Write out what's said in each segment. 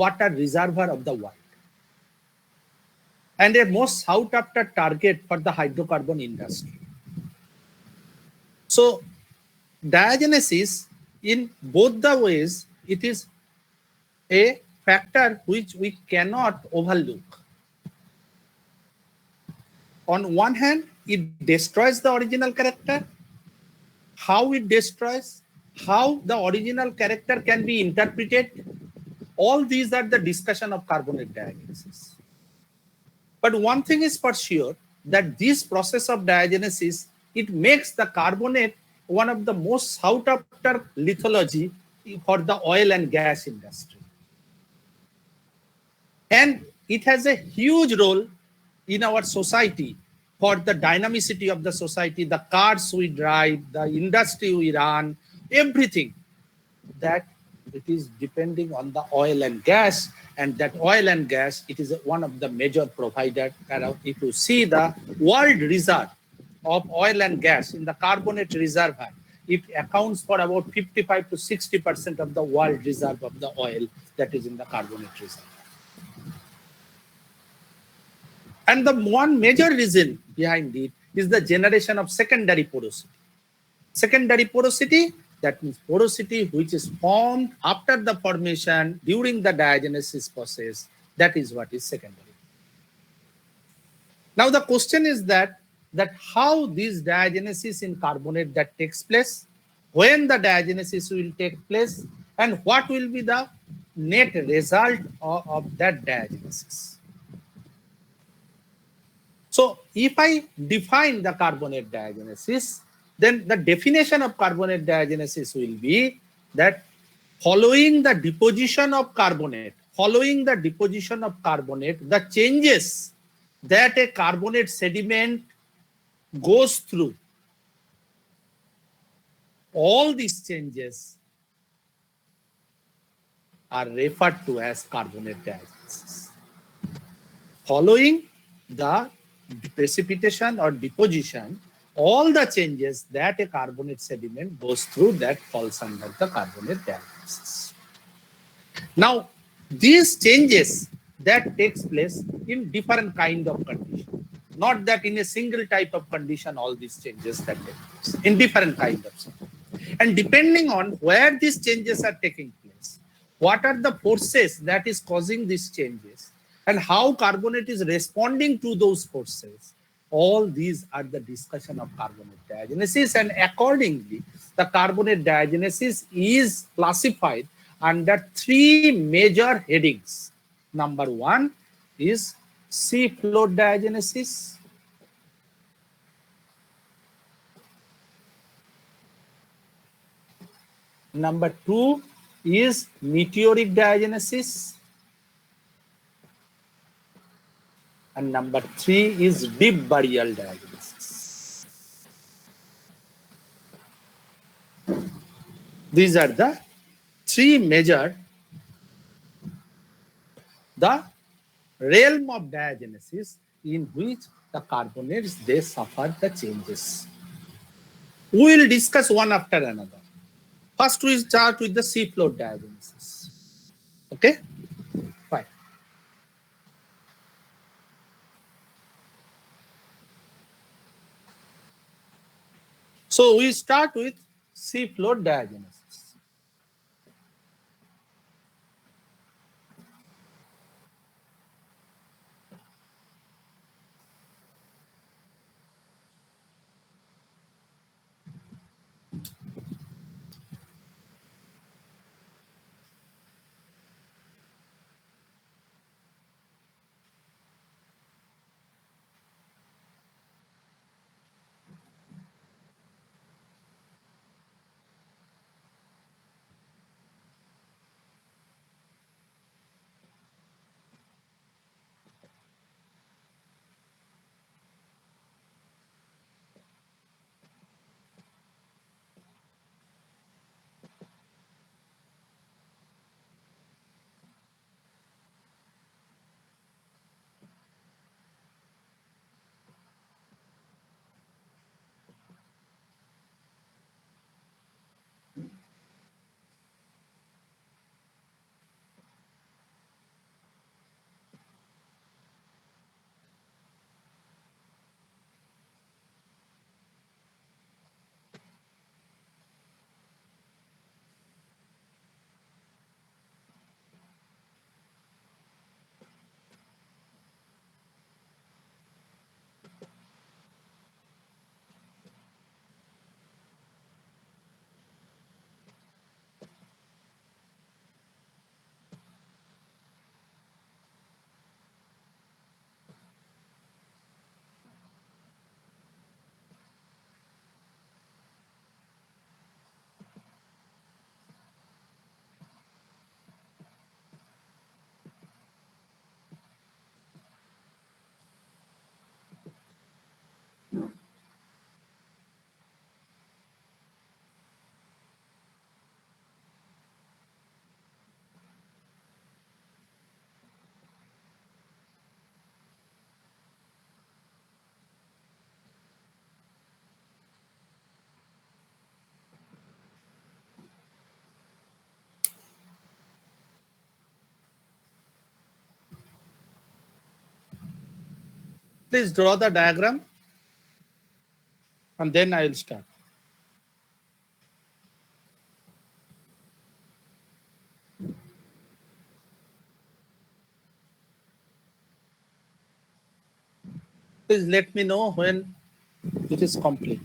water reservoir of the world, and a most sought after target for the hydrocarbon industry. So diagenesis in both the ways, it is a factor which we cannot overlook. On one hand, it destroys the original character. How it destroys, how the original character can be interpreted, all these are the discussion of carbonate diagenesis. But one thing is for sure, that this process of diagenesis, it makes the carbonate one of the most sought after lithology for the oil and gas industry. And it has a huge role in our society for the dynamicity of the society, the cars we drive, the industry we run, everything that it is depending on the oil and gas. And that oil and gas, it is one of the major provider. If you see the world reserve of oil and gas in the carbonate reservoir, it accounts for about 55 to 60% of the world reserve of the oil that is in the carbonate reserve. And the one major reason behind it is the generation of secondary porosity. Secondary porosity, that means porosity which is formed after the formation during the diagenesis process. That is what is secondary. Now the question is that how this diagenesis in carbonate that takes place, when the diagenesis will take place, and what will be the net result of that diagenesis. So if I define the carbonate diagenesis, then the definition of carbonate diagenesis will be that following the deposition of carbonate, the changes that a carbonate sediment goes through, all these changes are referred to as carbonate diagenesis. Following the precipitation or deposition, all the changes that a carbonate sediment goes through, that falls under the carbonate diagenesis. Now, these changes that takes place in different kind of condition, not that in a single type of condition all these changes that take place, in different kind of situation. And depending on where these changes are taking place, what are the forces that is causing these changes, and how carbonate is responding to those forces, all these are the discussion of carbonate diagenesis. And accordingly, the carbonate diagenesis is classified under three major headings. Number one is sea floor diagenesis. Number two is meteoric diagenesis. And number three is deep burial diagenesis. These are the three major, the realm of diagenesis in which the carbonates, they suffer the changes. We will discuss one after another. First, we start with the seafloor diagenesis. Okay? Fine. So we start with seafloor diagenesis. Please draw the diagram and then I will start. Please let me know when it is complete.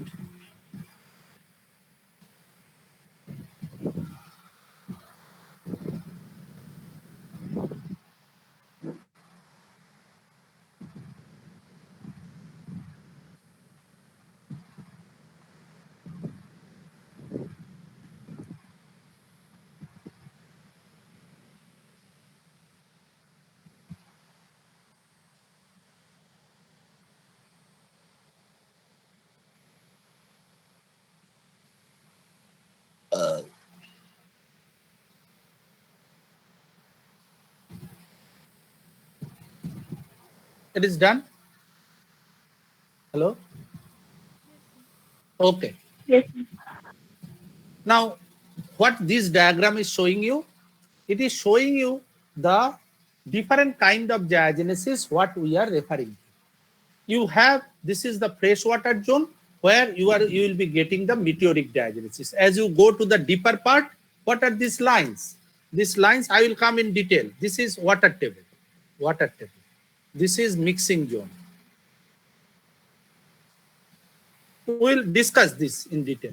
It is done? Hello? Okay. Yes. Now, what this diagram is showing you, it is showing you the different kind of diagenesis what we are referring to. You have, this is the freshwater zone where you will be getting the meteoric diagenesis. As you go to the deeper part, what are these lines? These lines I will come in detail. This is water table. Water table. This is mixing zone. We'll discuss this in detail.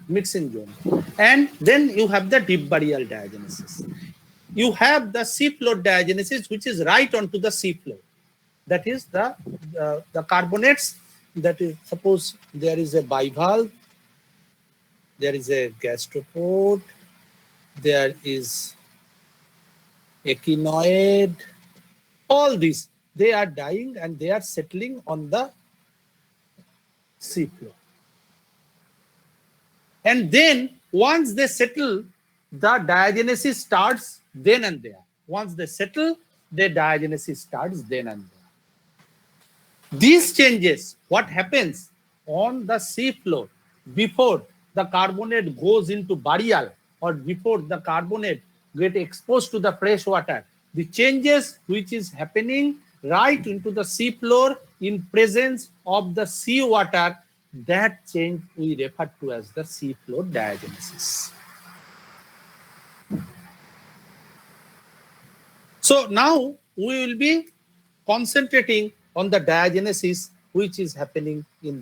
Mixing zone. And then you have the deep burial diagenesis. You have the seafloor diagenesis, which is right onto the seafloor. That is the carbonates. That is, suppose there is a bivalve, there is a gastropod, there is echinoid, all these, they are dying and they are settling on the seafloor. And then once they settle, the diagenesis starts then and there. Once they settle, the diagenesis starts then and there. These changes, what happens on the seafloor before the carbonate goes into burial or before the carbonate get exposed to the fresh water, the changes which is happening right into the seafloor in presence of the seawater, that change we refer to as the seafloor diagenesis. So now we will be concentrating on the diagenesis which is happening on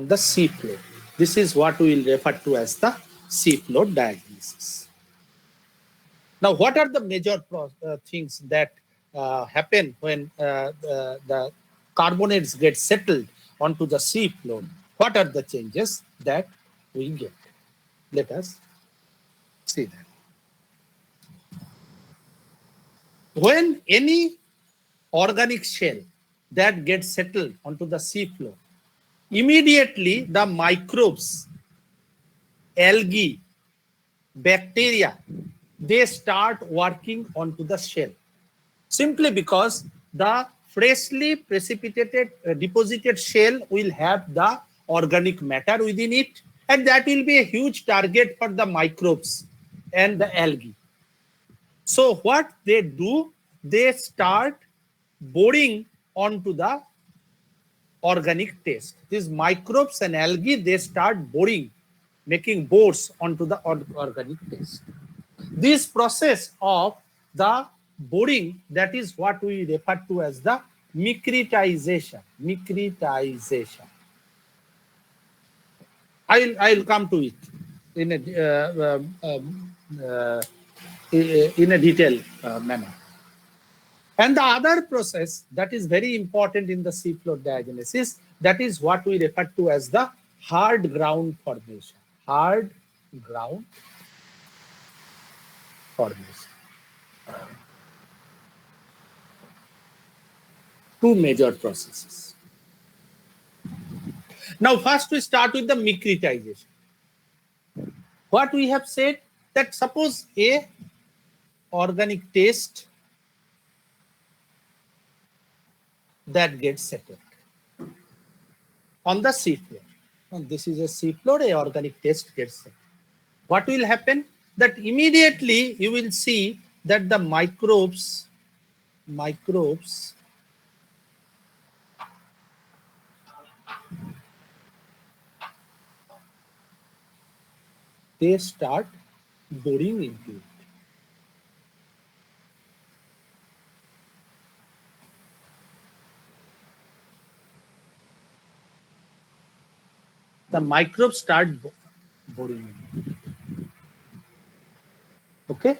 the seafloor. This is what we will refer to as the seafloor diagenesis. Now, what are the major things that happen when the carbonates get settled onto the seafloor? What are the changes that we get? Let us see that. When any organic shell that gets settled onto the seafloor, immediately the microbes, algae, bacteria, they start working onto the shell. Simply because the freshly precipitated, deposited shell will have the organic matter within it, and that will be a huge target for the microbes and the algae. So what they do, they start boring onto the organic test. These microbes and algae, they start boring, making bores onto the organic test. This process of the boring, that is what we refer to as the micritization. Micritization. I'll come to it in a detailed manner. And the other process that is very important in the seafloor diagenesis, that is what we refer to as the hard ground formation. Hard ground formation. Two major processes. Now, first we start with the micritization. What we have said, that suppose a organic test that gets settled on the seafloor. And this is a seafloor, a organic test gets settled. What will happen? That immediately you will see that the microbes they start boring into it. The microbes start boring into it. Okay.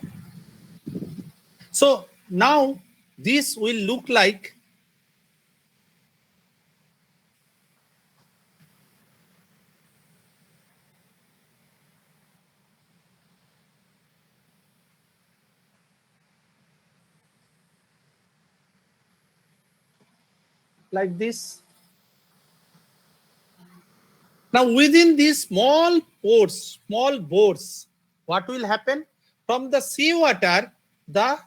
So now this will look like this. Now within these small pores, what will happen? From the seawater, the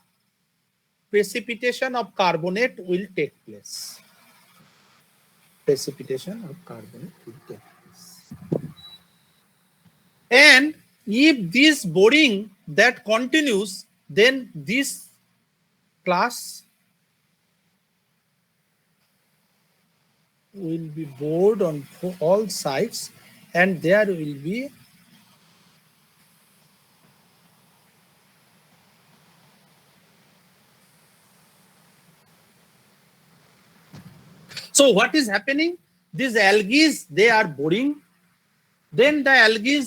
precipitation of carbonate will take place. Precipitation of carbonate will take place. And if this boring that continues, then this class will be bored on all sides, and there will be so what is happening? These algae, they are boring. Then the algae,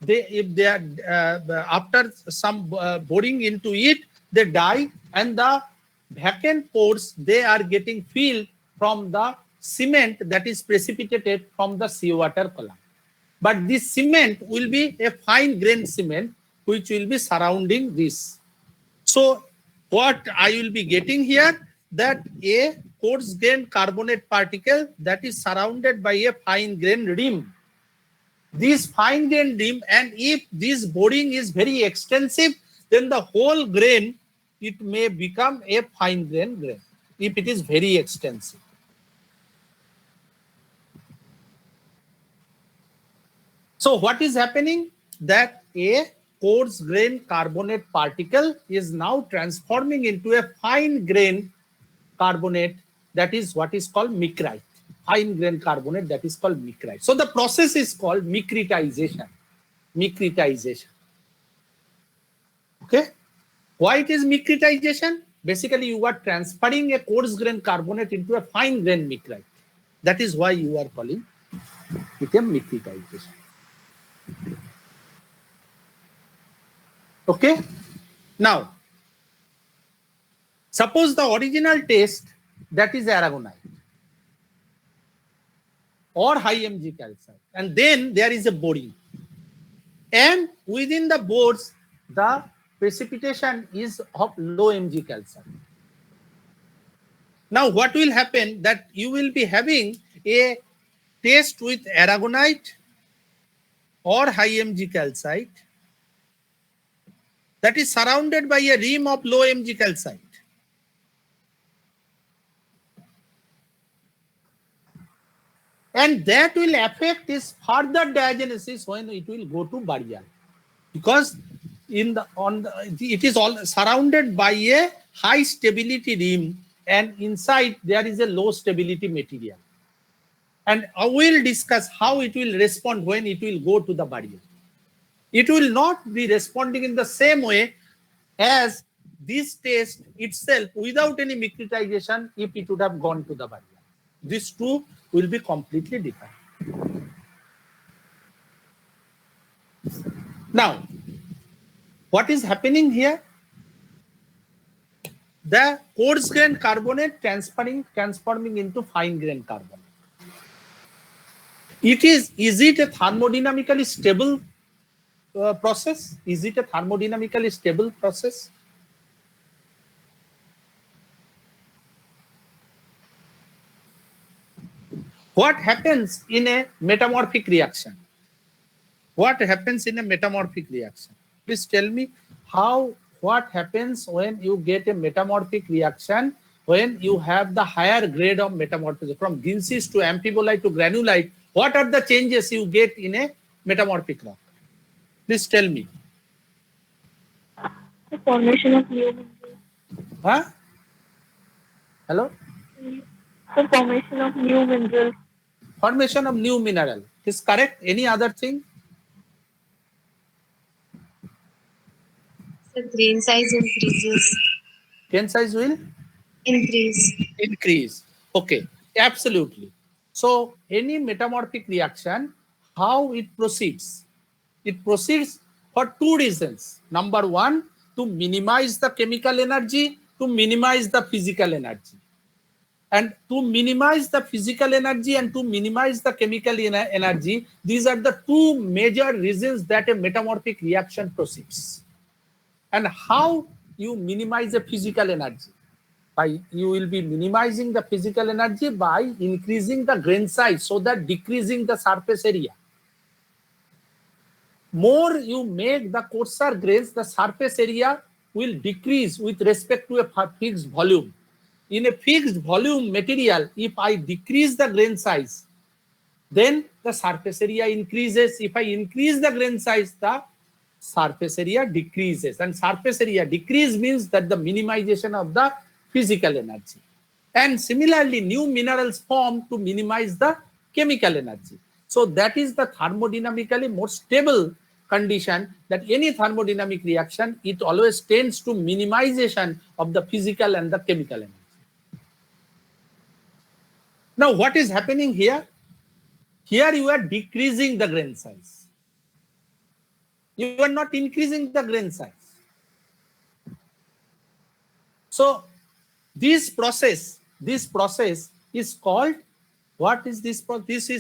if they are after some boring into it, they die, and the vacant pores, they are getting filled from the cement that is precipitated from the seawater column. But this cement will be a fine grained cement which will be surrounding this. So what I will be getting here, that a coarse grained carbonate particle that is surrounded by a fine grained rim. This fine grained rim, and if this boring is very extensive, then the whole grain, it may become a fine grain grain if it is very extensive. So what is happening? That a coarse grain carbonate particle is now transforming into a fine grain carbonate, that is what is called micrite. Fine grain carbonate, that is called micrite. So the process is called micritization. Micritization. Okay. Why it is micritization? Basically, you are transferring a coarse grain carbonate into a fine grain micrite. That is why you are calling it a micritization. Okay. Now, suppose the original test, that is aragonite or high Mg calcite, and then there is a boring, and within the bores the precipitation is of low Mg calcite. Now what will happen, that you will be having a test with aragonite or high Mg calcite that is surrounded by a rim of low Mg calcite. And that will affect its further diagenesis when it will go to barrier, because it is all surrounded by a high stability rim, and inside there is a low stability material. And I will discuss how it will respond when it will go to the barrier. It will not be responding in the same way as this test itself without any micritization if it would have gone to the barrier. These two will be completely different. Now, what is happening here? The coarse grain carbonate transforming into fine grain carbonate. Is it a thermodynamically stable process? Is it a thermodynamically stable process? What happens in a metamorphic reaction? What happens in a metamorphic reaction? Please tell me what happens when you get a metamorphic reaction, when you have the higher grade of metamorphism from ginsys to amphibolite to granulite. What are the changes you get in a metamorphic rock? Please tell me. The formation of new minerals. Huh? Hello? The formation of new minerals. Formation of new mineral is correct. Any other thing? The grain size increases. Grain size will Increase. increase. Okay, absolutely. So any metamorphic reaction, how it proceeds? It proceeds for two reasons. Number one, to minimize the chemical energy, to minimize the physical energy. And to minimize the physical energy and to minimize the chemical energy, these are the two major reasons that a metamorphic reaction proceeds. And how you minimize the physical energy? By you will be minimizing the physical energy by increasing the grain size, so that decreasing the surface area. More you make the coarser grains, the surface area will decrease with respect to a fixed volume. In a fixed volume material, if I decrease the grain size, then the surface area increases. If I increase the grain size, the surface area decreases. And surface area decrease means that the minimization of the physical energy. And similarly, new minerals form to minimize the chemical energy. So that is the thermodynamically more stable condition, that any thermodynamic reaction, it always tends to minimization of the physical and the chemical energy. Now, what is happening here? Here you are decreasing the grain size. You are not increasing the grain size. So this process is called, what is this?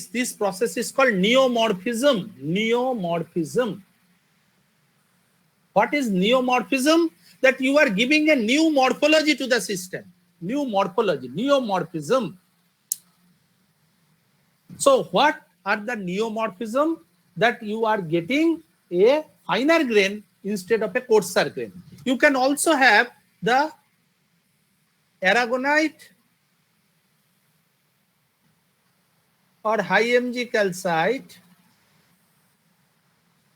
This process is called neomorphism. Neomorphism. What is neomorphism? That you are giving a new morphology to the system. New morphology, neomorphism. So what are the neomorphism? That you are getting a finer grain instead of a coarser grain. You can also have the aragonite or high Mg calcite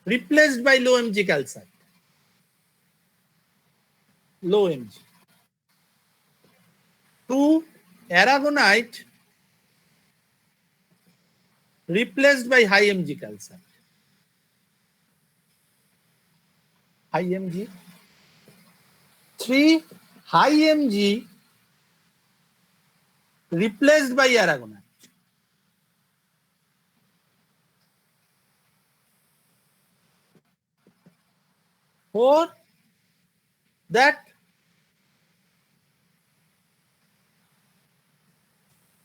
replaced by low Mg calcite. Low Mg. To aragonite replaced by high Mg calcite. High Mg. 3 high Mg replaced by aragonite. For that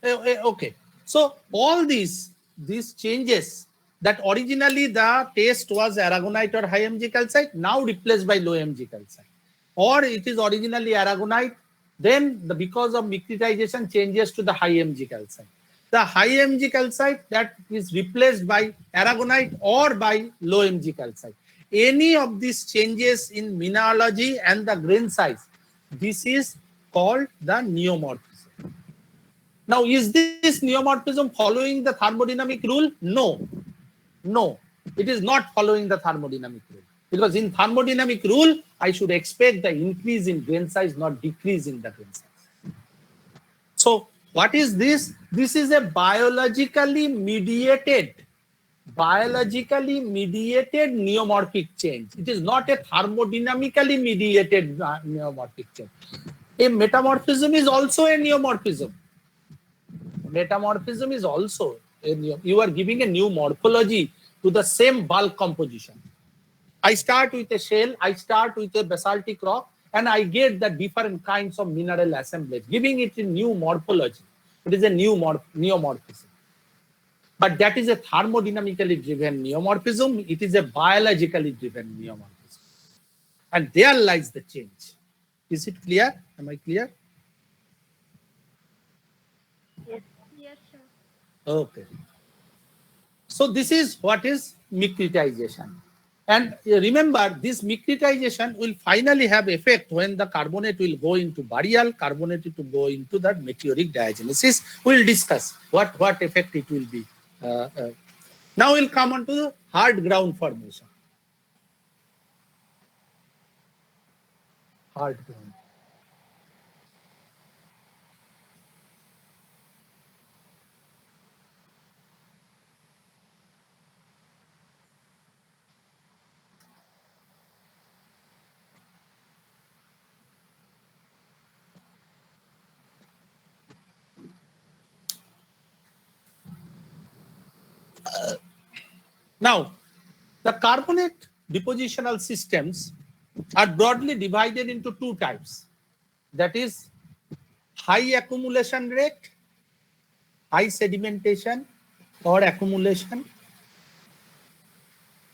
okay. So all these changes, that originally the taste was aragonite or high Mg calcite, now replaced by low Mg calcite. Or it is originally aragonite, then because of micritization changes to the high Mg calcite. The high Mg calcite that is replaced by aragonite or by low Mg calcite. Any of these changes in mineralogy and the grain size, this is called the neomorphism. Now, is this neomorphism following the thermodynamic rule? No. No, it is not following the thermodynamic rule. Because in thermodynamic rule, I should expect the increase in grain size, not decrease in the grain size. So, what is this? This is a biologically mediated neomorphic change. It is not a thermodynamically mediated neomorphic change. A metamorphism is also a neomorphism. Metamorphism is also you are giving a new morphology to the same bulk composition. I start with a shell, I start with a basaltic rock, and I get the different kinds of mineral assemblage, giving it a new morphology. It is a new neomorphism. But that is a thermodynamically driven neomorphism. It is a biologically driven neomorphism. And there lies the change. Is it clear? Am I clear? Yes. Yes, sir. Okay. So this is what is micritization. And remember, this micritization will finally have effect when the carbonate will go into burial, carbonate to go into that meteoric diagenesis. We will discuss what effect it will be. Now we'll come on to the hard ground formation. Hard ground. Now, the carbonate depositional systems are broadly divided into two types. That is high accumulation rate, high sedimentation or accumulation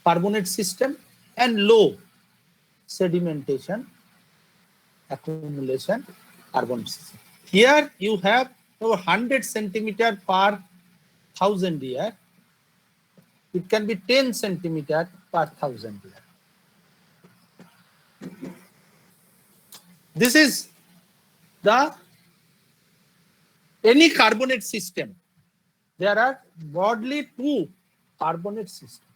carbonate system, and low sedimentation accumulation carbonate system. Here you have 100 centimeter per 1000 year. It can be 10 centimeter per 1000 year. This is the any carbonate system. There are broadly two carbonate systems.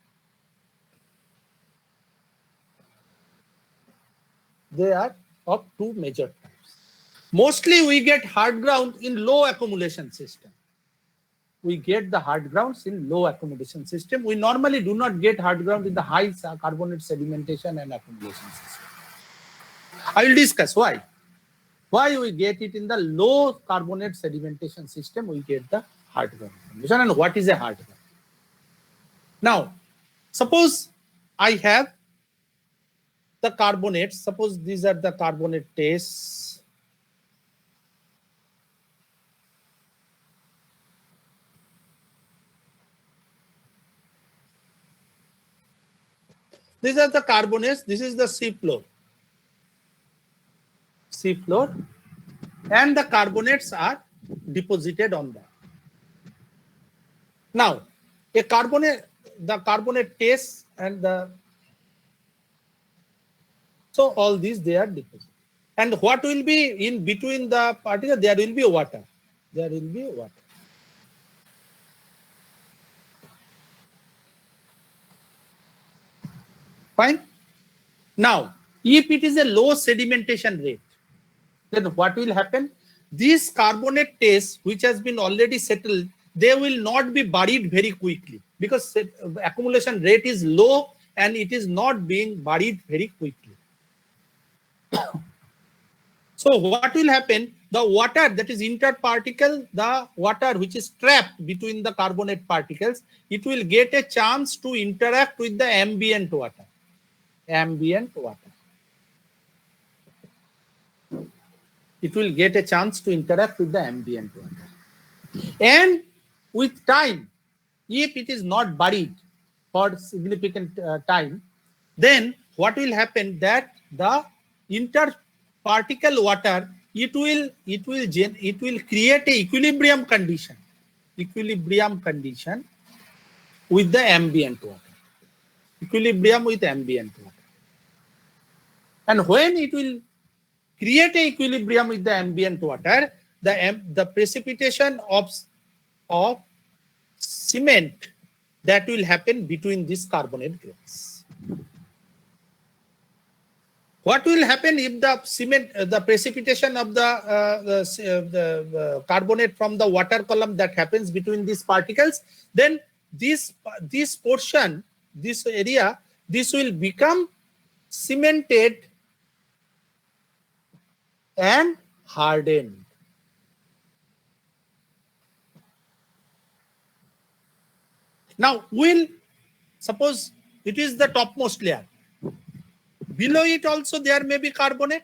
They are of two major types. Mostly we get hard ground in low accumulation system. We get the hard grounds in low accumulation system. We normally do not get hard ground in the high carbonate sedimentation and accumulation system. I will discuss why. Why we get it in the low carbonate sedimentation system, we get the hard ground formation, and what is a hard ground. Now, suppose I have the carbonates, suppose these are the carbonate tests. These are the carbonates, this is the seafloor. Seafloor, and the carbonates are deposited on that. Now, the carbonate tests and the, so all these they are deposited. And what will be in between the particles? There will be water. There will be water. Fine. Now, if it is a low sedimentation rate, then what will happen? These carbonate tests, which has been already settled, they will not be buried very quickly because accumulation rate is low and it is not being buried very quickly. So what will happen? The water that is interparticle, the water which is trapped between the carbonate particles, it will get a chance to interact with the ambient water. Ambient water. It will get a chance to interact with the ambient water. And with time, if it is not buried for significant time, then what will happen that the interparticle water, it will create a equilibrium condition with the ambient water. Equilibrium with ambient water. And when it will create a equilibrium with the ambient water, the precipitation of cement that will happen between these carbonate grains. What will happen if the cement, the precipitation of the carbonate from the water column that happens between these particles? Then this portion, this area, this will become cemented and hardened. Now, we'll suppose it is the topmost layer. Below it also there may be carbonate.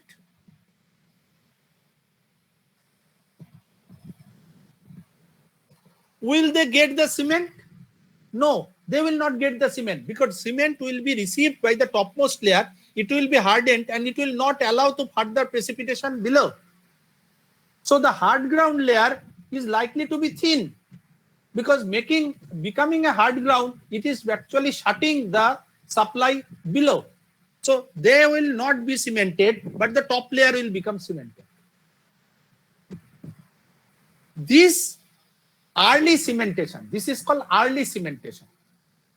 Will they get the cement? No, they will not get the cement because cement will be received by the topmost layer. It will be hardened and it will not allow to further precipitation below. So the hard ground layer is likely to be thin because becoming a hard ground, it is actually shutting the supply below. So they will not be cemented, but the top layer will become cemented. This early cementation, this is called early cementation.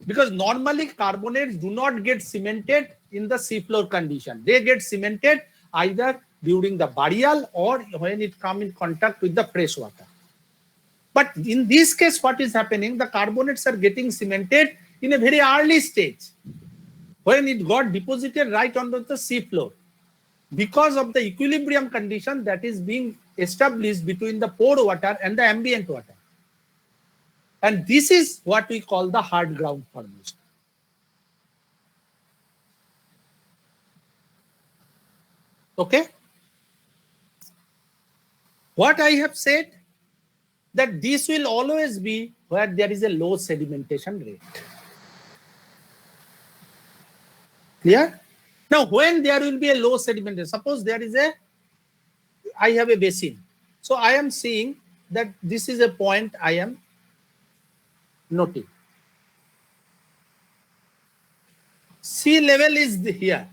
Because normally carbonates do not get cemented in the seafloor condition. They get cemented either during the burial or when it comes in contact with the fresh water. But in this case, what is happening? The carbonates are getting cemented in a very early stage when it got deposited right onto the seafloor because of the equilibrium condition that is being established between the pore water and the ambient water. And this is what we call the hard ground formation. Okay. What I have said, that this will always be where there is a low sedimentation rate. Clear? Now, when there will be a low sedimentation, suppose there is I have a basin. So I am seeing that this is a point I am noting. Sea level is here,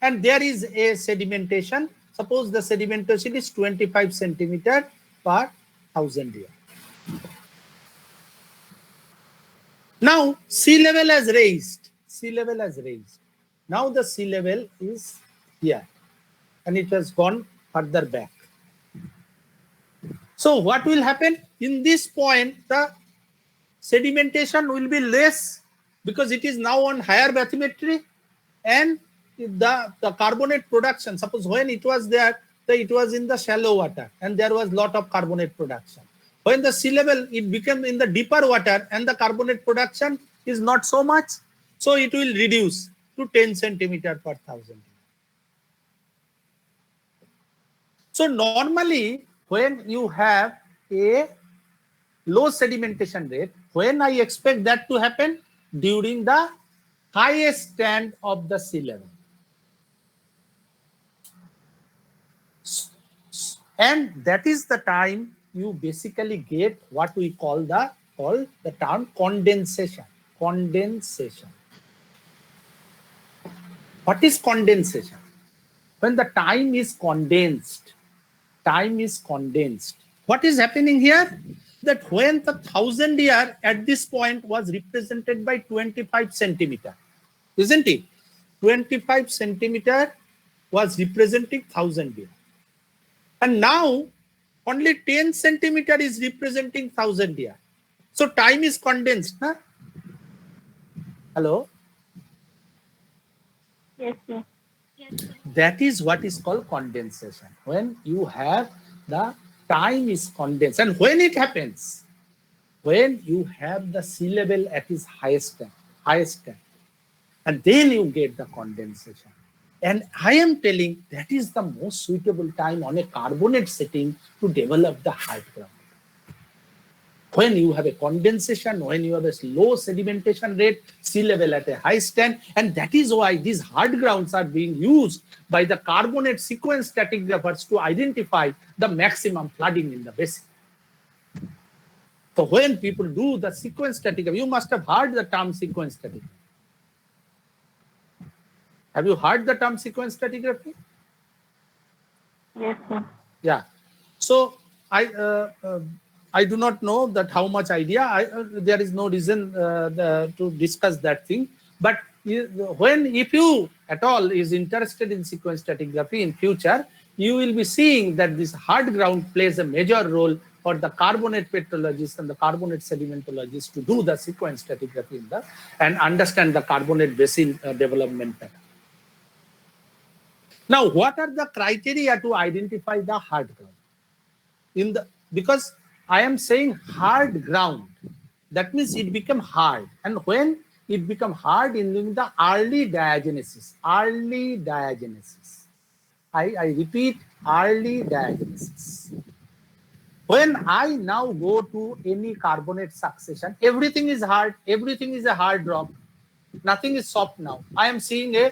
and there is a sedimentation. Suppose the sedimentation is 25 centimeter per 1,000 year. Now sea level has raised. Sea level has raised. Now the sea level is here, and it has gone further back. So what will happen? In this point, the sedimentation will be less because it is now on higher bathymetry, and the carbonate production, suppose when it was there, it was in the shallow water and there was lot of carbonate production. When the sea level, it became in the deeper water and the carbonate production is not so much, so it will reduce to 10 centimeter per 1,000. So normally when you have a low sedimentation rate, when I expect that to happen? During the highest stand of the sea level. And that is the time you basically get what we call the term condensation. Condensation. What is condensation? When the time is condensed, what is happening here? That when the 1,000 year at this point was represented by 25 centimeter, isn't it? 25 centimeter was representing 1,000 year. And now only 10 centimeter is representing 1,000 year. So time is condensed. Huh? Hello? Yes, sir. That is what is called condensation. When you have the time is condensed. And when it happens? When you have the sea level at its highest time. And then you get the condensation. And I am telling that is the most suitable time on a carbonate setting to develop the hard ground. When you have a condensation, when you have a low sedimentation rate, sea level at a high stand, and that is why these hard grounds are being used by the carbonate sequence stratigraphers to identify the maximum flooding in the basin. So when people do the sequence stratigraphy, you must have heard the term sequence stratigraphy. Have you heard the term sequence stratigraphy? Yes, sir. Yeah. So I do not know that how much idea. There is no reason to discuss that thing. But if you at all is interested in sequence stratigraphy in future, you will be seeing that this hard ground plays a major role for the carbonate petrologists and the carbonate sedimentologists to do the sequence stratigraphy and understand the carbonate basin development pattern. Now, what are the criteria to identify the hard ground? Because I am saying hard ground, that means it become hard. And when it become hard in the early diagenesis, I repeat, early diagenesis. When I now go to any carbonate succession, everything is hard, everything is a hard rock, nothing is soft now. I am seeing a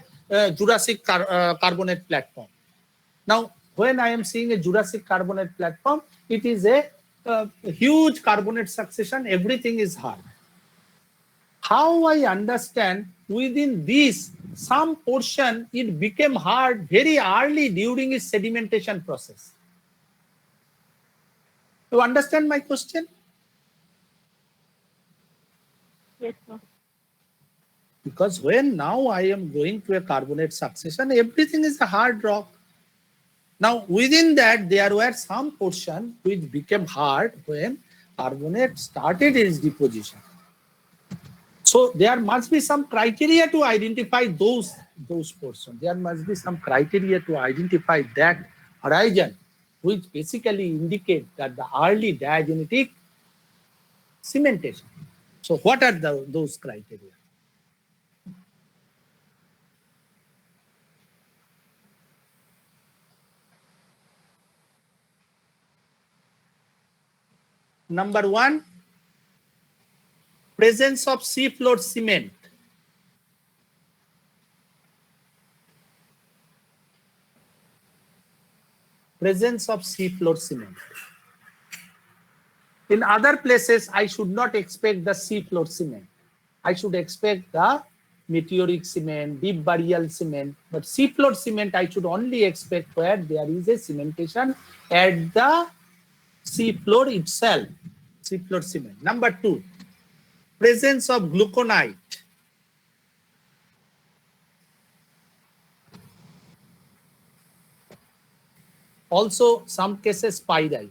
Jurassic carbonate platform. Now, when I am seeing a Jurassic carbonate platform, it is a huge carbonate succession, everything is hard. How I understand within this, some portion, it became hard very early during its sedimentation process. You understand my question? Yes, sir. Because when now I am going to a carbonate succession, everything is a hard rock. Now within that, there were some portion which became hard when carbonate started its deposition. So there must be some criteria to identify those portions. There must be some criteria to identify that horizon, which basically indicate that the early diagenetic cementation. So what are those criteria? Number one, presence of seafloor cement. Presence of seafloor cement. In other places, I should not expect the seafloor cement. I should expect the meteoric cement, deep burial cement, but seafloor cement I should only expect where there is a cementation at the seafloor itself. Seafloor cement. Number two, presence of gluconite. Also, some cases pyrite.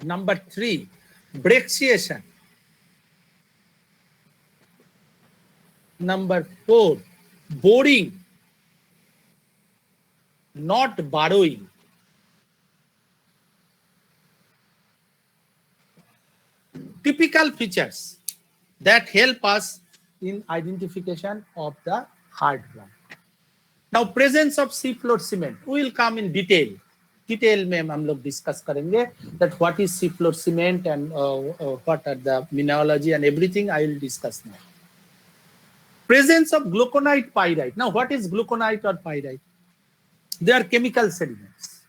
Number three, brecciation. Number four, boring, not borrowing. Typical features that help us in identification of the hard ground. Now, presence of seafloor cement, we will come in detail. Detail में हम लोग discuss करेंगे that what is seafloor cement and what are the mineralogy and everything I will discuss now. Presence of gluconite pyrite. Now, what is gluconite or pyrite? They are chemical sediments,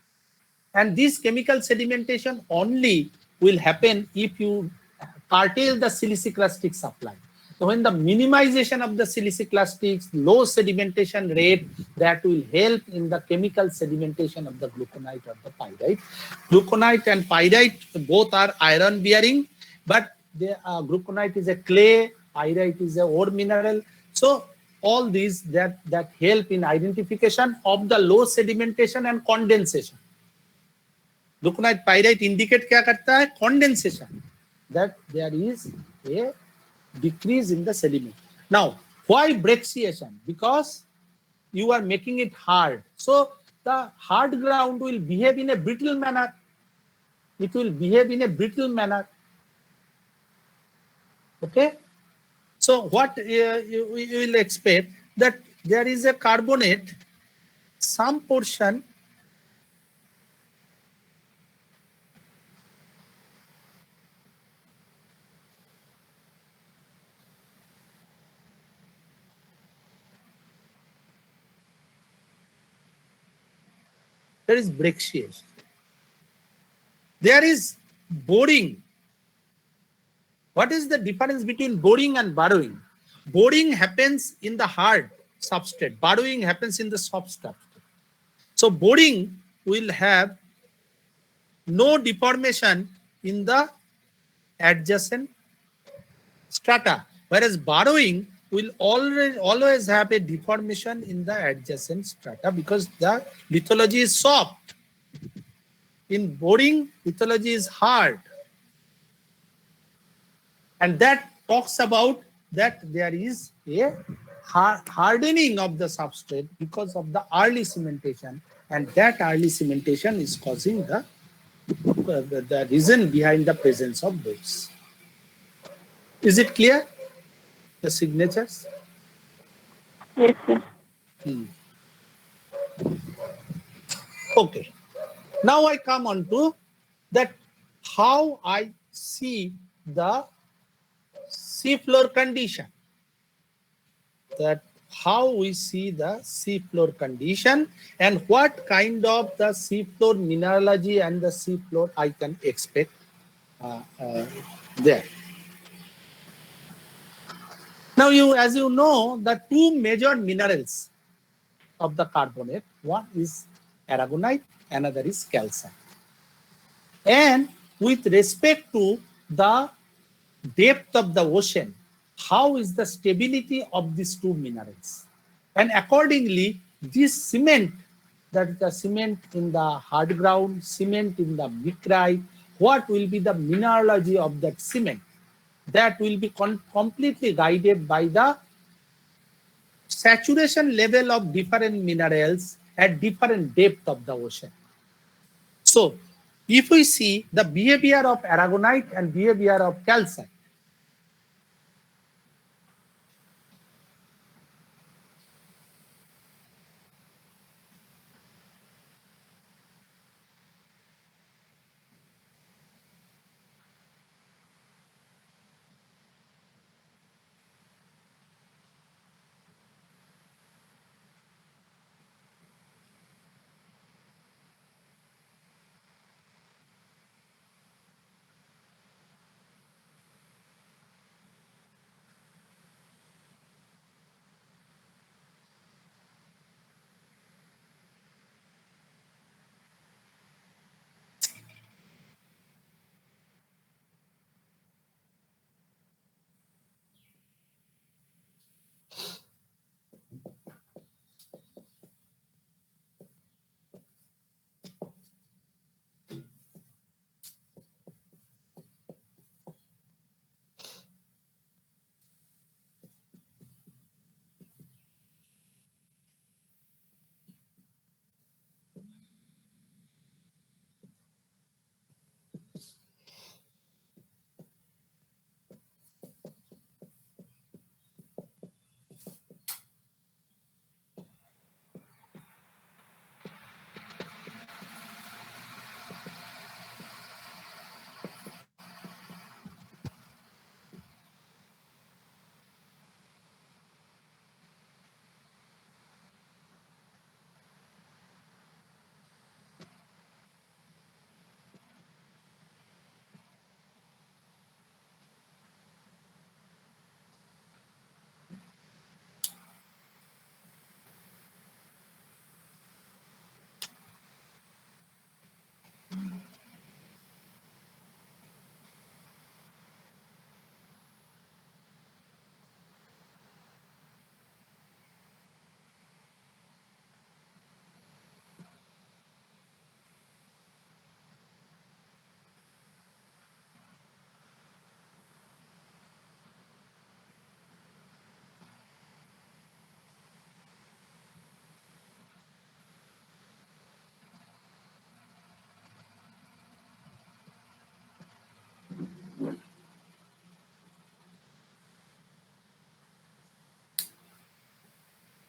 and this chemical sedimentation only will happen if you curtail the siliciclastic supply. So when the minimization of the siliciclastics, low sedimentation rate, that will help in the chemical sedimentation of the gluconite or the pyrite. Gluconite and pyrite both are iron bearing, but gluconite is a clay, pyrite is a ore mineral. So all these that help in identification of the low sedimentation and condensation. Gluconite pyrite indicate क्या करता है? Condensation. That there is a decrease in the sediment. Now, why brecciation? Because you are making it hard. So the hard ground will behave in a brittle manner. It will behave in a brittle manner. Okay. So what you will expect that there is a carbonate, some portion there is brecciation. There is boring. What is the difference between boring and borrowing? Boring happens in the hard substrate. Borrowing happens in the soft substrate. So boring will have no deformation in the adjacent strata, whereas borrowing will always have a deformation in the adjacent strata because the lithology is soft. In boring, lithology is hard. And that talks about that there is a hardening of the substrate because of the early cementation, and that early cementation is causing the reason behind the presence of those. Is it clear? The signatures? Yes, sir. Okay. Now I come on to that how I see the seafloor condition. That how we see the seafloor condition and what kind of the seafloor mineralogy and the seafloor I can expect there. Now, as you know, the two major minerals of the carbonate, one is aragonite, another is calcite. And with respect to the depth of the ocean, how is the stability of these two minerals? And accordingly, this cement, that is the cement in the hard ground, cement in the micrite, what will be the mineralogy of that cement? That will be completely guided by the saturation level of different minerals at different depth of the ocean. So, if we see the behavior of aragonite and behavior of calcite,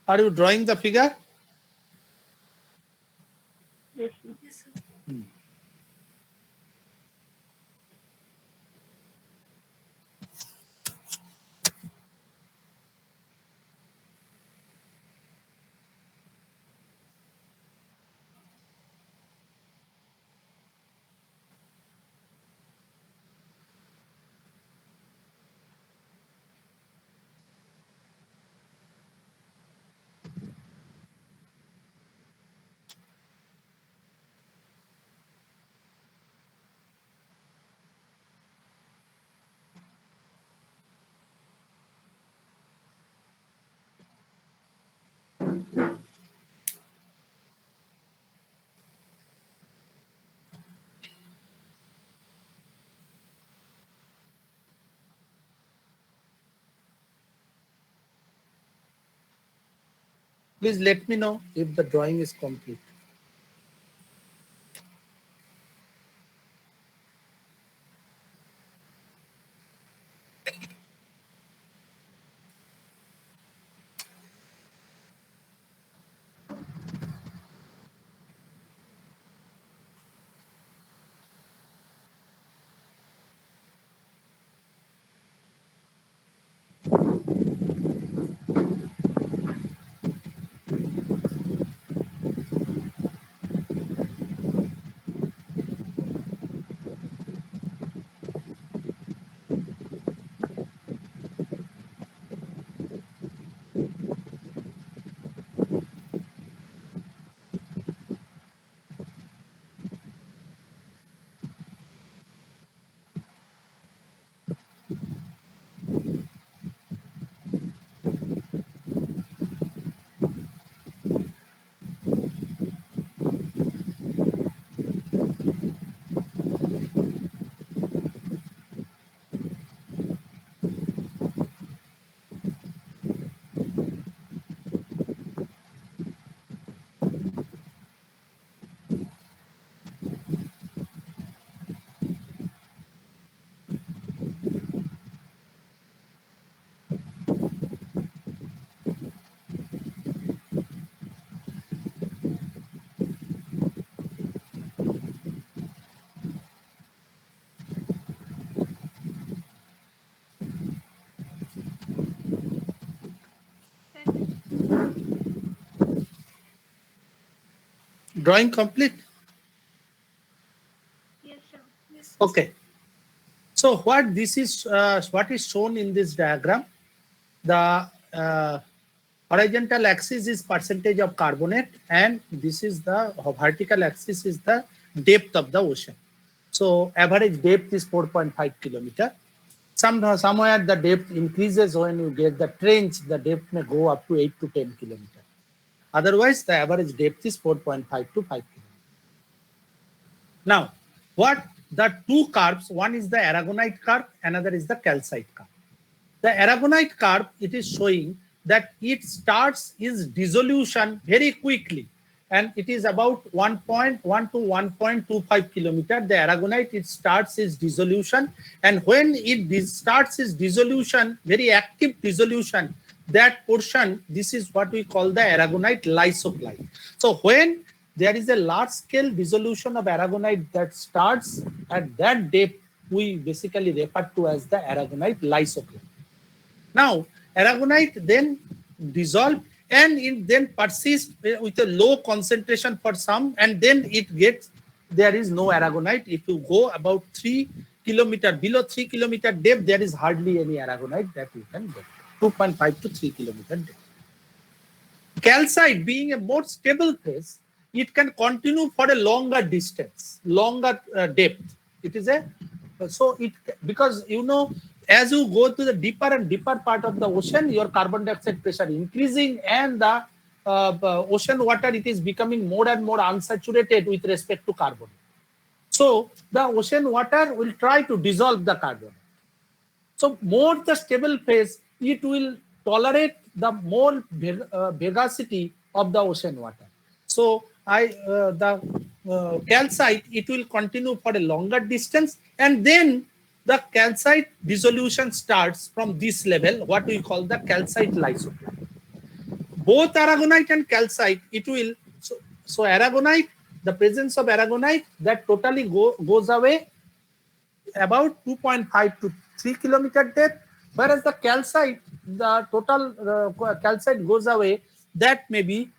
Are you drawing the figure? Yes, sir. Yes, sir. Please let me know if the drawing is complete. Drawing complete? Yes, sir. Yes. Okay. So what this is, what is shown in this diagram, the horizontal axis is percentage of carbonate, and this is the vertical axis is the depth of the ocean. So average depth is 4.5 kilometer. Somewhere the depth increases when you get the trench, the depth may go up to 8 to 10 kilometer. Otherwise, the average depth is 4.5 to 5 kilometer. Now, what the two curves, one is the aragonite curve, another is the calcite curve. The aragonite curve, it is showing that it starts its dissolution very quickly, and it is about 1.1 to 1.25 kilometer. The aragonite, it starts its dissolution, and when it starts its dissolution, very active dissolution, that portion, this is what we call the aragonite lysocline. So when there is a large scale dissolution of aragonite that starts at that depth, we basically refer to as the aragonite lysocline. Now, aragonite then dissolve, and it then persists with a low concentration for some, and then it gets, there is no aragonite. If you go about 3 kilometer, below 3 kilometer depth, there is hardly any aragonite that you can get. 2.5 to 3 kilometer depth. Calcite, being a more stable phase, it can continue for a longer distance, longer depth. It is a, so it, because you know, as you go to the deeper and deeper part of the ocean, your carbon dioxide pressure increasing, and the ocean water, it is becoming more and more unsaturated with respect to carbon. So the ocean water will try to dissolve the carbon. So more the stable phase, it will tolerate the more viscosity of the ocean water. So the calcite, it will continue for a longer distance, and then the calcite dissolution starts from this level, what we call the calcite lysocline. both aragonite and calcite, it will, so aragonite, the presence of aragonite, that totally goes away about 2.5 to 3 kilometer depth, whereas the calcite, the total calcite goes away, that may be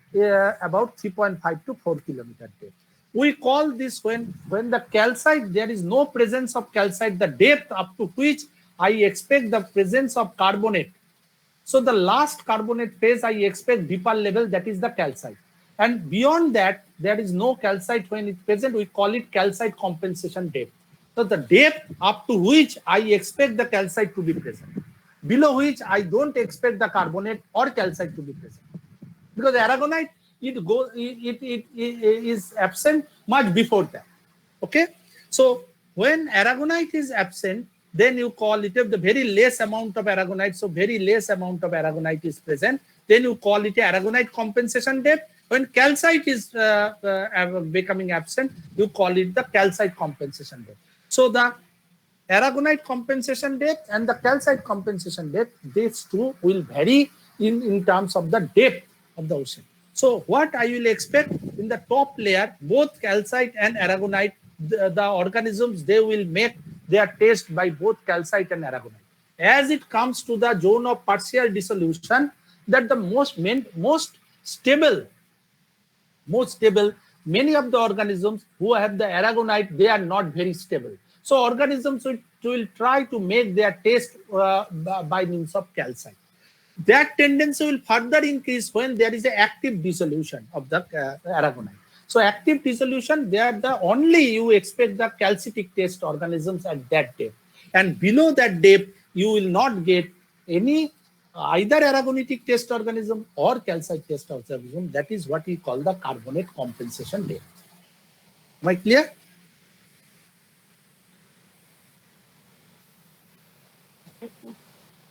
about 3.5 to 4 kilometer depth. We call this, when the calcite, there is no presence of calcite, the depth up to which I expect the presence of carbonate. So the last carbonate phase I expect deeper level, that is the calcite. And beyond that, there is no calcite when it's present, we call it calcite compensation depth. So the depth up to which I expect the calcite to be present, below which I don't expect the carbonate or calcite to be present. Because aragonite, it is absent much before that. Okay, so when aragonite is absent, then you call it, if the very less amount of aragonite, so very less amount of aragonite is present, then you call it a aragonite compensation depth. When calcite is becoming absent, you call it the calcite compensation depth. So the aragonite compensation depth and the calcite compensation depth, these two will vary in terms of the depth of the ocean. So what I will expect in the top layer, both calcite and aragonite, the organisms, they will make their test by both calcite and aragonite. As it comes to the zone of partial dissolution, that the most stable, many of the organisms who have the aragonite, they are not very stable. So organisms will try to make their test by means of calcite. That tendency will further increase when there is an active dissolution of the aragonite. So active dissolution, there the only you expect the calcitic test organisms at that depth. And below that depth, you will not get any either aragonitic test organism or calcite test organism. That is what we call the carbonate compensation depth. Am I clear?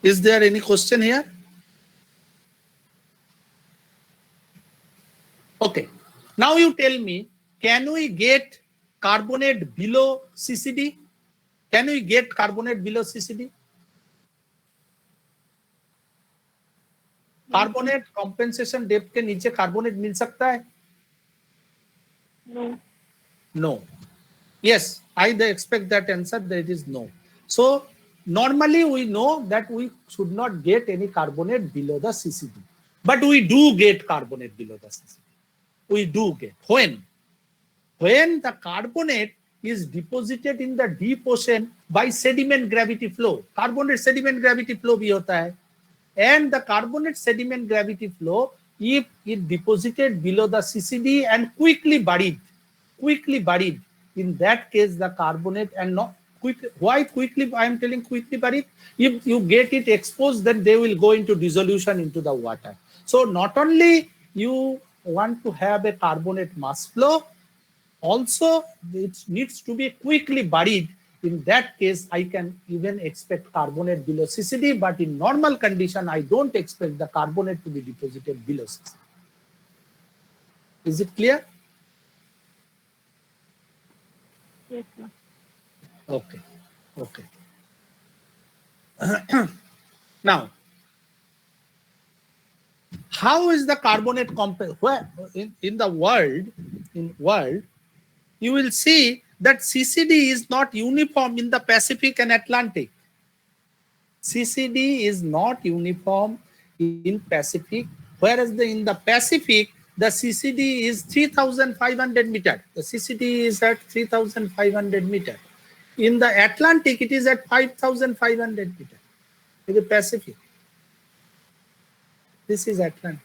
Is there any question here? Okay. Now you tell me, can we get carbonate below CCD? Can we get carbonate below CCD? Carbonate compensation depth के नीचे carbonate मिल सकता है? No. No. Yes, I expect that answer, that is no. So normally we know that we should not get any carbonate below the CCD, but we do get carbonate below the CCD. We do get. When the carbonate is deposited in the deep ocean by sediment gravity flow, carbonate sediment gravity flow भी होता है, and the carbonate sediment gravity flow, if it deposited below the CCD and quickly buried, in that case the carbonate, and not quick, why quickly I am telling quickly buried, if you get it exposed, then they will go into dissolution into the water. So not only you want to have a carbonate mass flow, also it needs to be quickly buried. In that case, I can even expect carbonate below CCD, but in normal condition, I don't expect the carbonate to be deposited below CCD. Is it clear? Yes, sir. Okay. Okay. Now, how is the carbonate where in the world, you will see that CCD is not uniform in the Pacific and Atlantic. CCD is not uniform in Pacific, whereas in the Pacific, the CCD is 3,500 meters. The CCD is at 3,500 meters. In the Atlantic, it is at 5,500 meters. In the Pacific, this is Atlantic.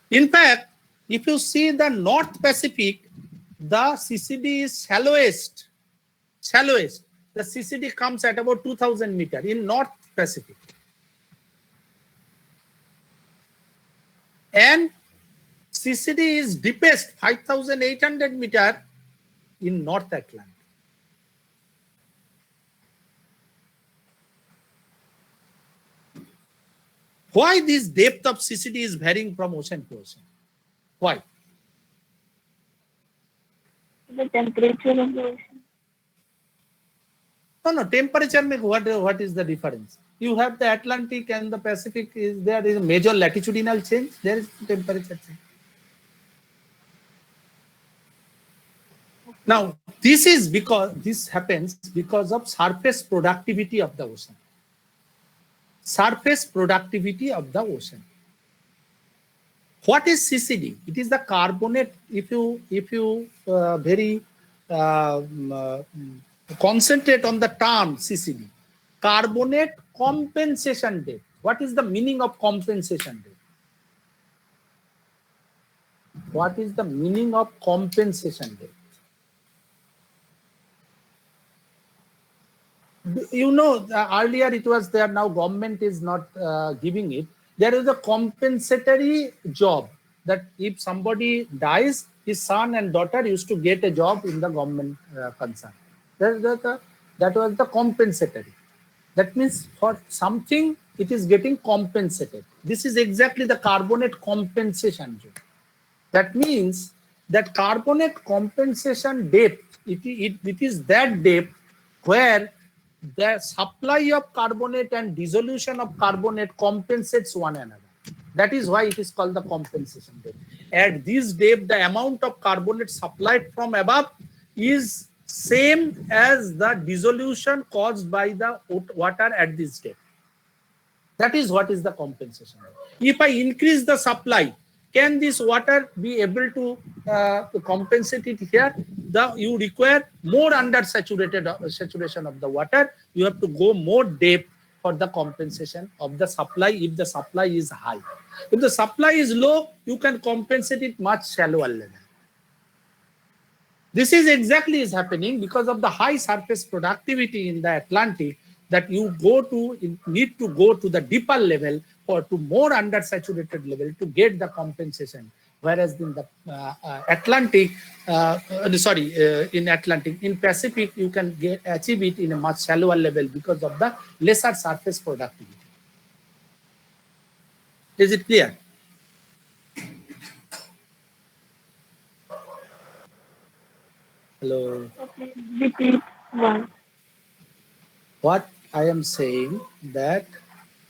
In fact, if you see the North Pacific, the CCD is shallowest. The CCD comes at about 2,000 meters in North Pacific. And CCD is deepest, 5,800 meters in North Atlantic. Why this depth of CCD is varying from ocean to ocean? Why? The temperature of the ocean. No, temperature make what is the difference? You have the Atlantic and the Pacific. There is a major latitudinal change. There is temperature change. Now, this happens because of surface productivity of the ocean. Surface productivity of the ocean. What is CCD? It is the carbonate. If you very concentrate on the term CCD, carbonate compensation depth. What is the meaning of compensation depth? What is the meaning of compensation depth? You know, earlier it was there, now government is not giving it. There is a compensatory job that if somebody dies, his son and daughter used to get a job in the government concern. That was the compensatory. That means for something, it is getting compensated. This is exactly the carbonate compensation job. That means that carbonate compensation depth, it is that depth where the supply of carbonate and dissolution of carbonate compensates one another. That is why it is called the compensation depth. At this depth, the amount of carbonate supplied from above is same as the dissolution caused by the water at this depth. That is what is the compensation. If I increase the supply, can this water be able to compensate it here? You require more saturation of the water. You have to go more depth for the compensation of the supply if the supply is high. If the supply is low, you can compensate it much shallower level. This is exactly is happening because of the high surface productivity in the Atlantic, that you need to go to the deeper level or to more undersaturated level to get the compensation. Whereas in the in Pacific, you can achieve it in a much shallower level because of the lesser surface productivity. Is it clear? Hello. Okay, repeat one. What I am saying that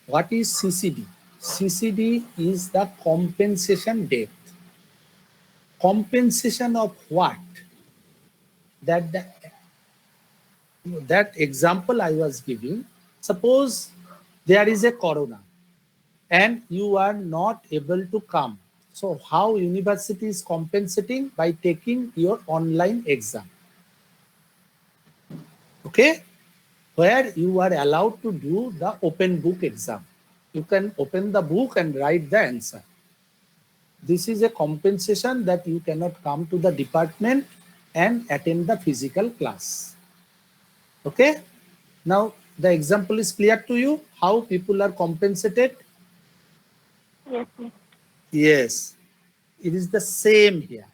what is CCD? CCD is the compensation depth. Compensation of what? That example I was giving. Suppose there is a corona and you are not able to come. So how university is compensating? By taking your online exam. Okay? Where you are allowed to do the open book exam. You can open the book and write the answer. This is a compensation that you cannot come to the department and attend the physical class. Okay? Now, the example is clear to you, how people are compensated? Yes, yes. Yes. It is the same here.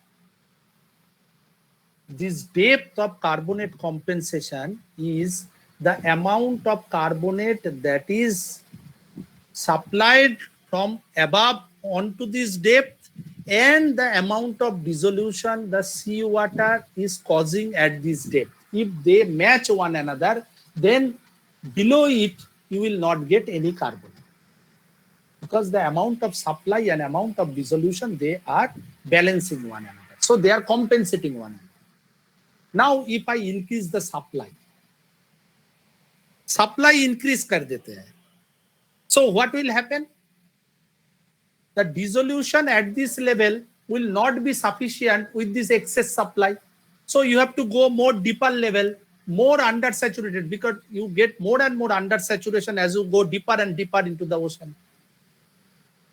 This depth of carbonate compensation is the amount of carbonate that is supplied from above onto this depth and the amount of dissolution the seawater is causing at this depth. If they match one another, then below it you will not get any carbonate, because the amount of supply and amount of dissolution, they are balancing one another. So they are compensating one another. Now if I increase the supply increase kar dete hai. So what will happen? The dissolution at this level will not be sufficient with this excess supply. So you have to go more deeper level, more undersaturated, because you get more and more undersaturation as you go deeper and deeper into the ocean.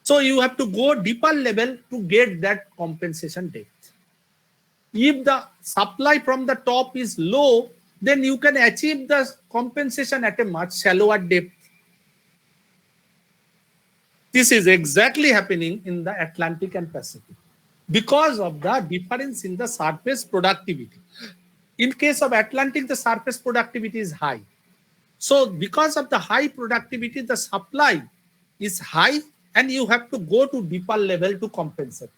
So you have to go deeper level to get that compensation depth. If the supply from the top is low, then you can achieve the compensation at a much shallower depth. This is exactly happening in the Atlantic and Pacific because of the difference in the surface productivity. In case of Atlantic, the surface productivity is high. So because of the high productivity, the supply is high and you have to go to deeper level to compensate.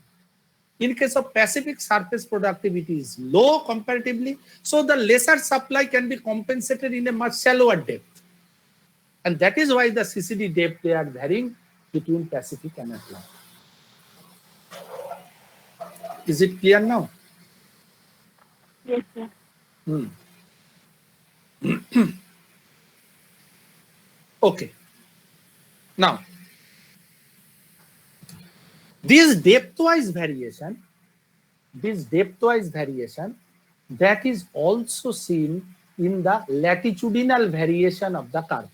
In case of Pacific, surface productivity is low comparatively, so the lesser supply can be compensated in a much shallower depth. And that is why the CCD depth they are varying between Pacific and Atlantic. Is it clear now? Yes, sir. Okay. Now, this depth-wise variation, that is also seen in the latitudinal variation of the carbon.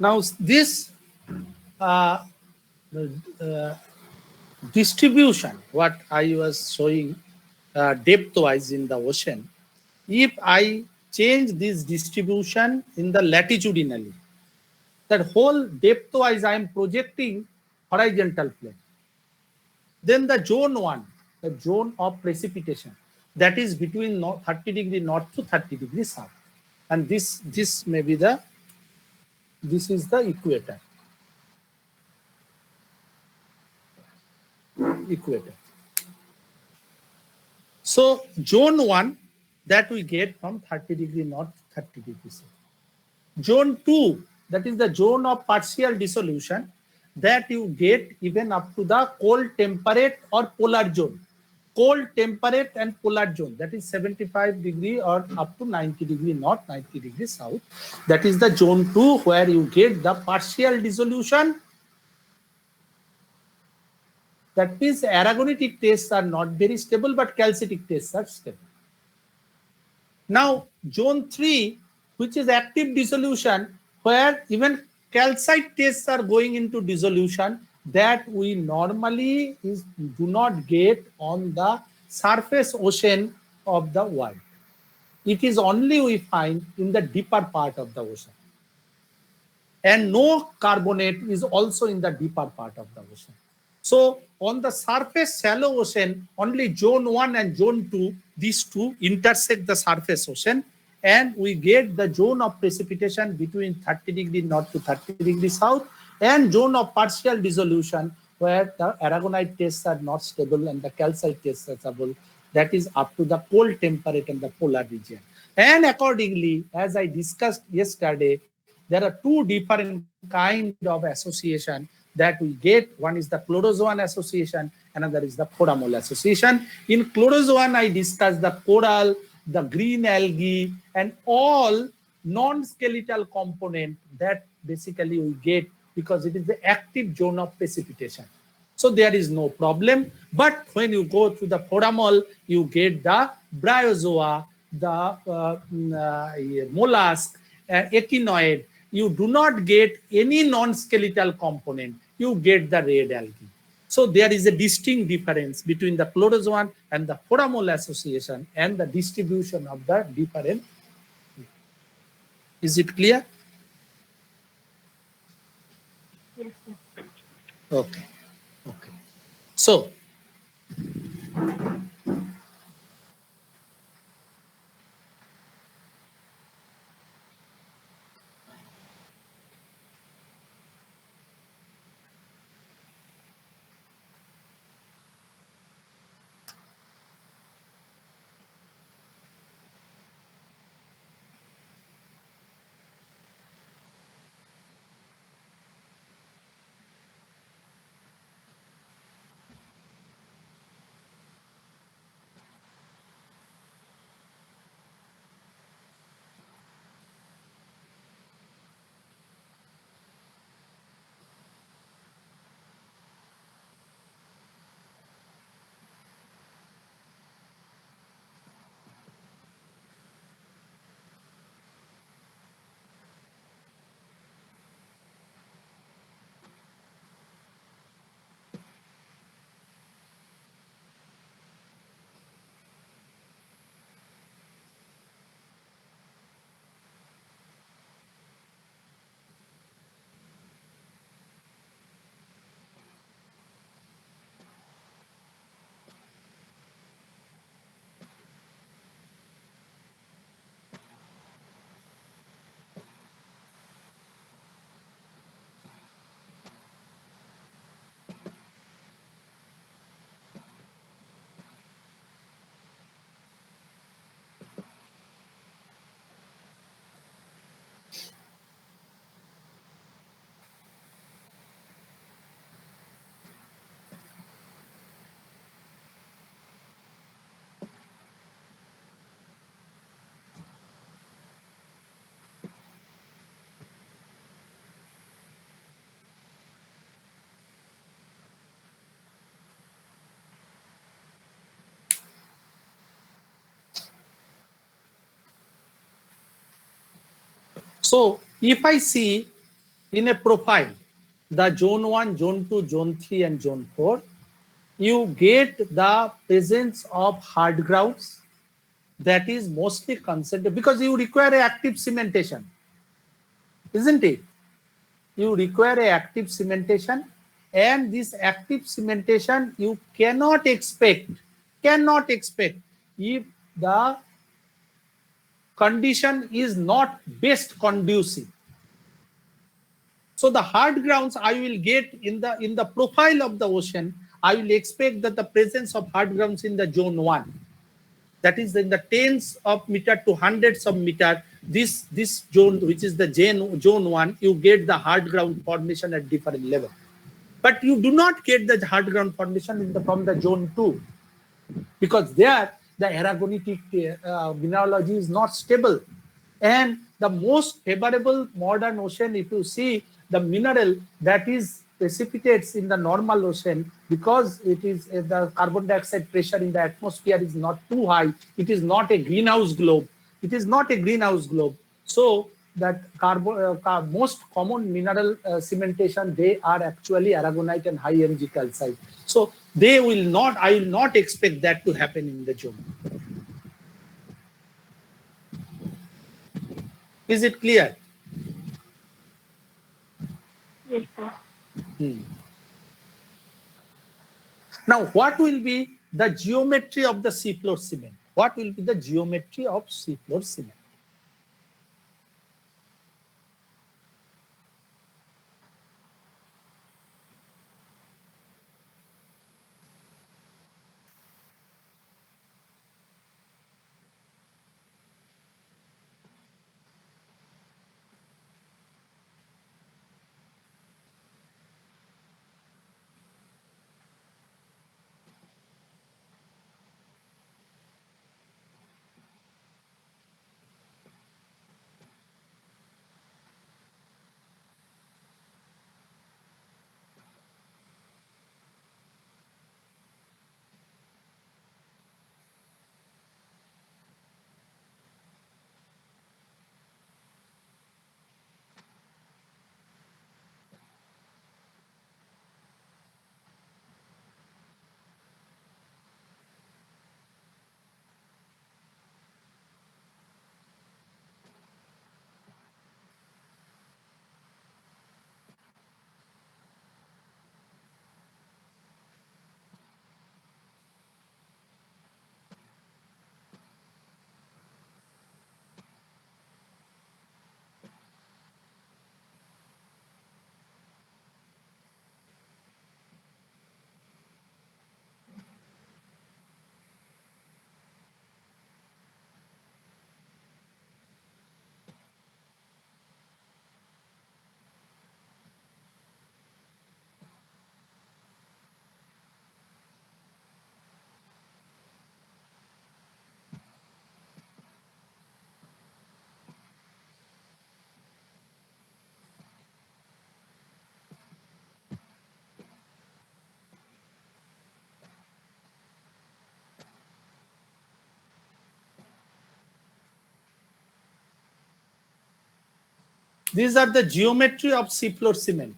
Now, this distribution, what I was showing depth-wise in the ocean, if I change this distribution in the latitudinally, that whole depth-wise I am projecting horizontal plane. Then the zone 1, the zone of precipitation, that is between 30 degree north to 30 degree south. And this may be the, this is the equator. So zone 1 that we get from 30 degree north to 30 degree south. Zone 2, that is the zone of partial dissolution, that you get even up to the cold temperate or polar zone. Cold temperate and polar zone, that is 75 degree or up to 90 degree north, 90 degree south. That is the zone 2 where you get the partial dissolution. That means aragonitic tests are not very stable, but calcitic tests are stable. Now, zone 3, which is active dissolution, where even calcite tests are going into dissolution, that we normally do not get on the surface ocean of the world. It is only we find in the deeper part of the ocean. And no carbonate is also in the deeper part of the ocean. So on the surface shallow ocean, only zone 1 and zone 2, these two intersect the surface ocean, and we get the zone of precipitation between 30 degree north to 30 degree south, and zone of partial dissolution where the aragonite tests are not stable and the calcite tests are stable. That is up to the cold temperate and the polar region. And accordingly, as I discussed yesterday, there are two different kind of association that we get. One is the chlorozoan association, another is the foramol association. In chlorozoan, I discussed the coral, the green algae, and all non-skeletal component that basically we get because it is the active zone of precipitation. So there is no problem. But when you go to the foramol, you get the bryozoa, the mollusk, echinoid. You do not get any non-skeletal component. You get the red algae. So there is a distinct difference between the chlorozoan and the foramol association and the distribution of the different. Is it clear? Yes, sir. Okay. Okay. So, so if I see in a profile the zone 1, zone 2, zone 3, and zone 4, you get the presence of hard grounds that is mostly concentrated because you require a active cementation, isn't it? You require a active cementation, and this active cementation you cannot expect if the condition is not best conducive. So the hard grounds I will get in the profile of the ocean, I will expect that the presence of hard grounds in the zone 1, that is in the tens of meter to hundreds of meter, this zone, which is the zone 1, you get the hard ground formation at different level. But you do not get the hard ground formation from the zone 2, because there the aragonite mineralogy is not stable. And the most favorable modern ocean, if you see the mineral that is precipitates in the normal ocean, because it is the carbon dioxide pressure in the atmosphere is not too high, it is not a greenhouse globe. It is not a greenhouse globe. So that most common mineral cementation, they are actually aragonite and high Mg calcite. So they will not, I will not expect that to happen in the zone. Is it clear? Yes, sir. Now, what will be the geometry of the seafloor cement? What will be the geometry of seafloor cement? These are the geometry of seafloor cement.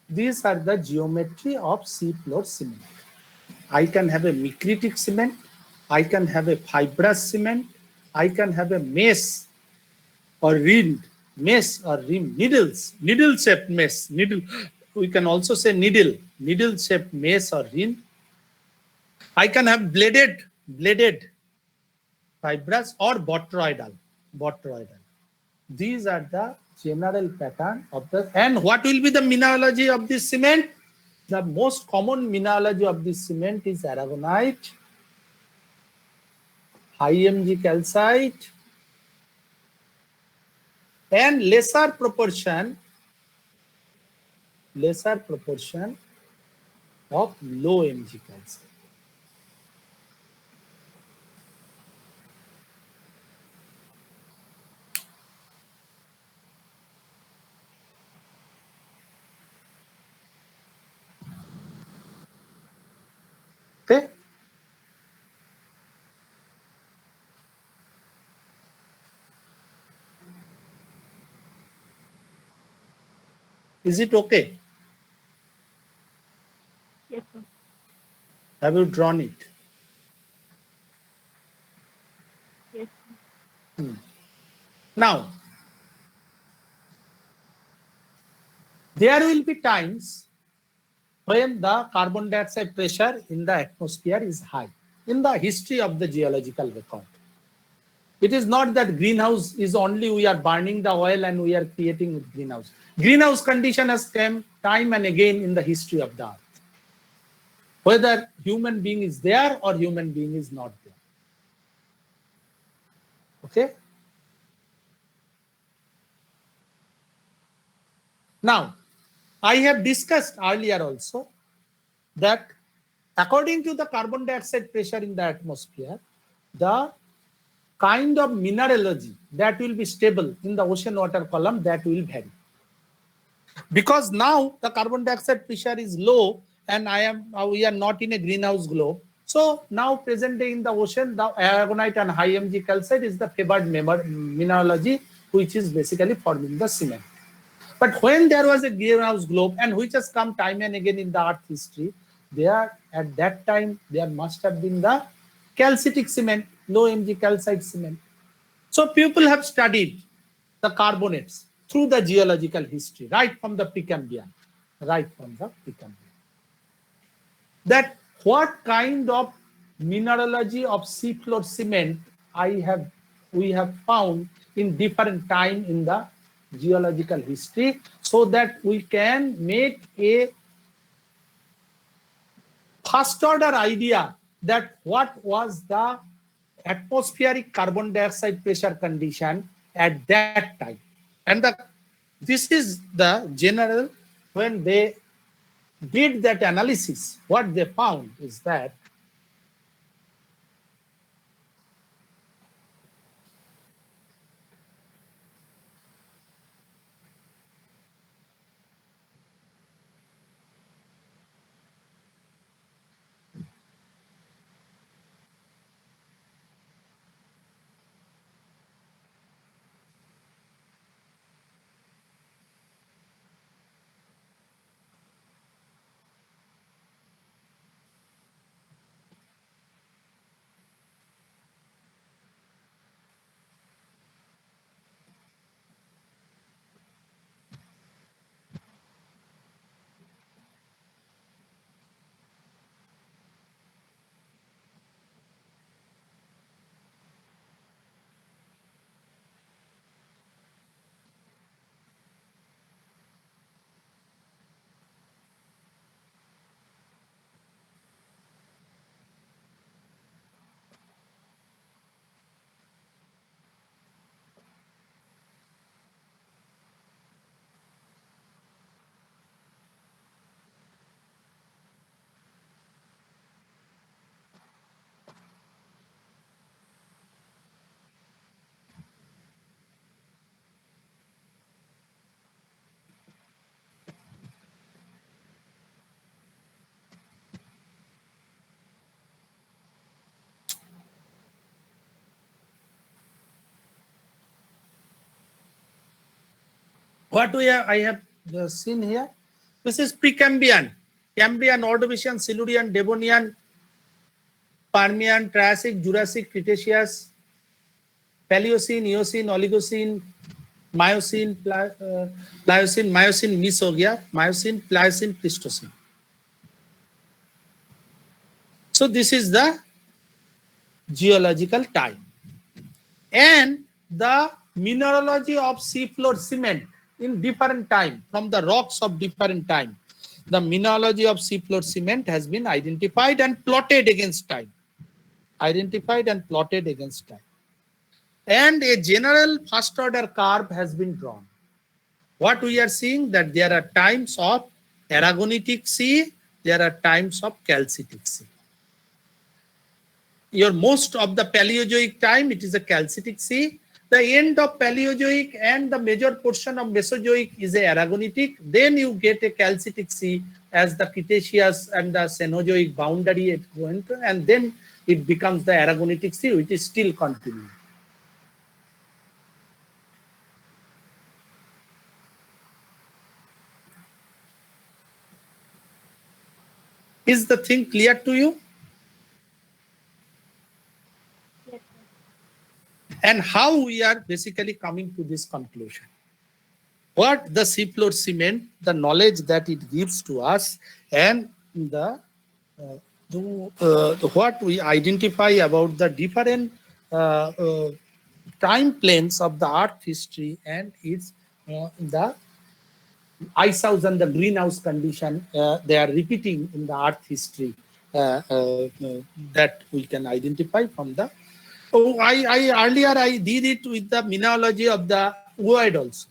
These are the geometry of seafloor cement. I can have a micritic cement, I can have a fibrous cement, I can have a mesh or rim, mesh or rim, needle shaped mesh, needle. We can also say needle shaped mesh or rim. I can have bladed fibrous or botryoidal. These are the general pattern of the, and what will be the mineralogy of this cement? The most common mineralogy of this cement is aragonite, high Mg calcite, and lesser proportion of low Mg calcite. Okay? Is it okay? Yes, sir. Have you drawn it? Yes, sir. Now, there will be times when the carbon dioxide pressure in the atmosphere is high in the history of the geological record. It is not that greenhouse is only we are burning the oil and we are creating greenhouse. Greenhouse condition has come time and again in the history of the earth. Whether human being is there or human being is not there. Okay? Now, I have discussed earlier also that according to the carbon dioxide pressure in the atmosphere, the kind of mineralogy that will be stable in the ocean water column, that will vary. Because now the carbon dioxide pressure is low and we are not in a greenhouse globe. So now present day in the ocean, the aragonite and high Mg calcite is the favored mineralogy, which is basically forming the cement. But when there was a greenhouse globe, and which has come time and again in the earth history, there at that time there must have been the calcitic cement, low Mg calcite cement. So people have studied the carbonates through the geological history, right from the Precambrian. That what kind of mineralogy of seafloor cement we have found in different time in the geological history, so that we can make a first order idea that what was the atmospheric carbon dioxide pressure condition at that time. And this is the general, when they did that analysis, what they found is that What I have seen here, this is Precambrian, Cambrian, Ordovician, Silurian, Devonian, Permian, Triassic, Jurassic, Cretaceous, Paleocene, Eocene, Oligocene, Miocene, Pliocene, Miocene, Mesozoic, Miocene, Pliocene, Pleistocene. So this is the geological time. And the mineralogy of seafloor cement in different time, from the rocks of different time, the mineralogy of seafloor cement has been identified and plotted against time. Identified and plotted against time. And a general first order curve has been drawn. What we are seeing, that there are times of Aragonitic sea, there are times of Calcitic sea. Your most of the Paleozoic time, it is a Calcitic sea. The end of Paleozoic and the major portion of Mesozoic is a Aragonitic. Then you get a Calcitic sea as the Cretaceous and the Cenozoic boundary, and then it becomes the Aragonitic sea, which is still continuing. Is the thing clear to you? Yes, sir. And how we are basically coming to this conclusion? What the seafloor cement, the knowledge that it gives to us, and what we identify about the different time planes of the Earth history and its the ice house and the greenhouse condition they are repeating in the Earth history that we can identify from the. Oh, I earlier I did it with the mineralogy of the void also.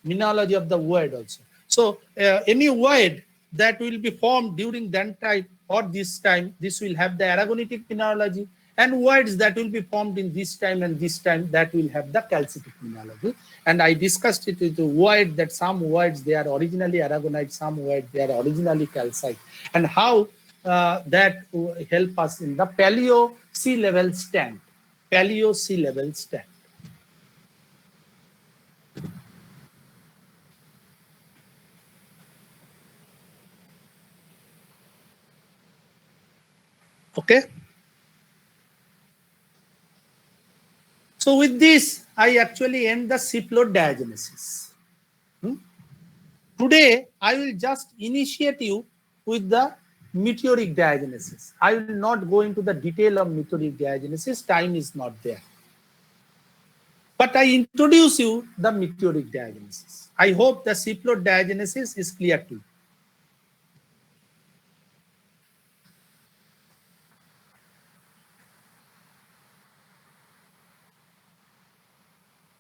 Mineralogy of the void also. So any void that will be formed during that time or this time, this will have the Aragonitic mineralogy, and voids that will be formed in this time and this time, that will have the Calcitic mineralogy. And I discussed it with the void, that some voids they are originally Aragonite, some voids they are originally calcite, and how that will help us in the Paleo sea level stand. Paleo sea level stand. Okay. So with this, I actually end the seafloor diagenesis. Today, I will just initiate you with the meteoric diagenesis. I will not go into the detail of meteoric diagenesis. Time is not there. But I introduce you the meteoric diagenesis. I hope the seafloor diagenesis is clear to you.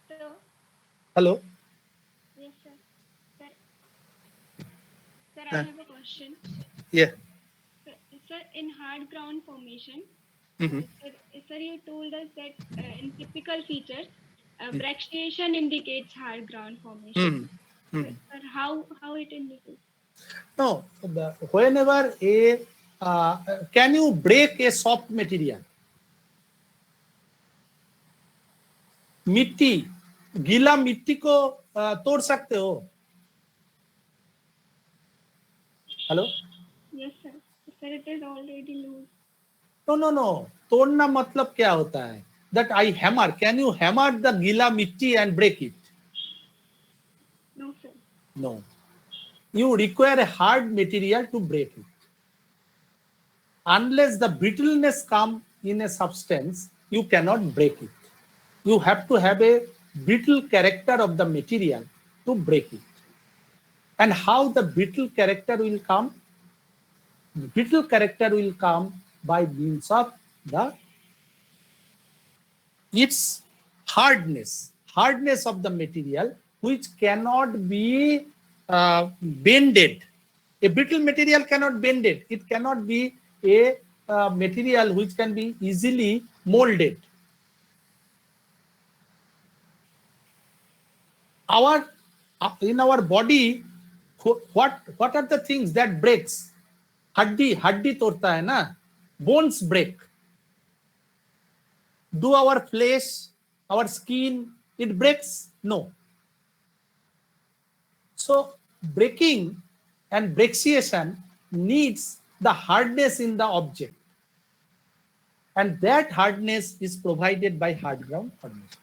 So, Hello? yes, sir. Sir, sir, Uh. I have a question. Yeah. Sir, in hard ground formation, Mhm. sir, you told us that in typical features, brachiation indicates hard ground formation. Mhm. Sir, how it indicates? No, whenever can you break a soft material? मिट्टी, गीला मिट्टी को तोड़ सकते हो? Hello? Yes, sir. Sir, it is already loose. No. तोड़ना मतलब क्या होता है? That I hammer. Can you hammer the गीला मिट्टी and break it? No, sir. No. You require a hard material to break it. Unless the brittleness comes in a substance, you cannot break it. You have to have a brittle character of the material to break it. And how the brittle character will come? The brittle character will come by means of its hardness of the material, which cannot be bended. A brittle material cannot bend it. It cannot be a material which can be easily molded. In our body, what are the things that breaks? हड्डी तोड़ता है ना, bones break. Do our flesh, our skin, it breaks? No. So breaking and brachiation needs the hardness in the object. And that hardness is provided by hard ground formation.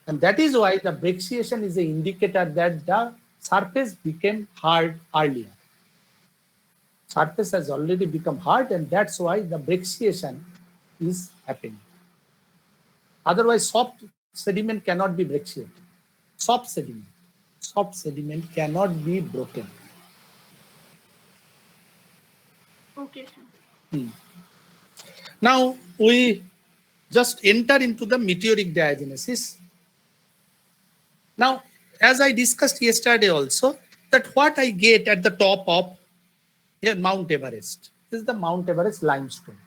And that is why the brachiation is an indicator that the surface became hard earlier. Surface has already become hard, and that's why the brachiation is happening. Otherwise, soft sediment cannot be brachiated. Soft sediment cannot be broken. Okay, sir. Now we just enter into the meteoric diagenesis. Now, as I discussed yesterday also, that what I get at the top of Mount Everest is the Mount Everest limestone.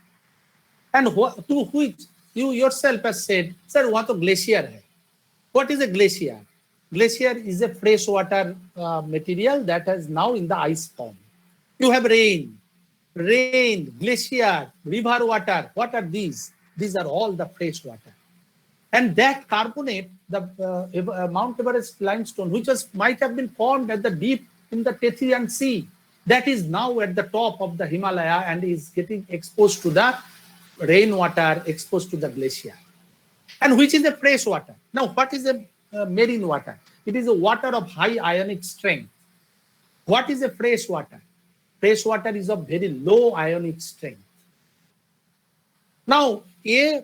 And to which you yourself have said, sir, what a glacier hai. What is a glacier? Glacier is a freshwater material that is now in the ice form. You have rain, glacier, river water. What are these? These are all the fresh water. And that carbonate, the Mount Everest limestone, which might have been formed at the deep in the Tethyan Sea, that is now at the top of the Himalaya and is getting exposed to the rainwater, exposed to the glacier. And which is a fresh water. Now, what is a marine water? It is a water of high ionic strength. What is a fresh water? Fresh water is of very low ionic strength. Now, a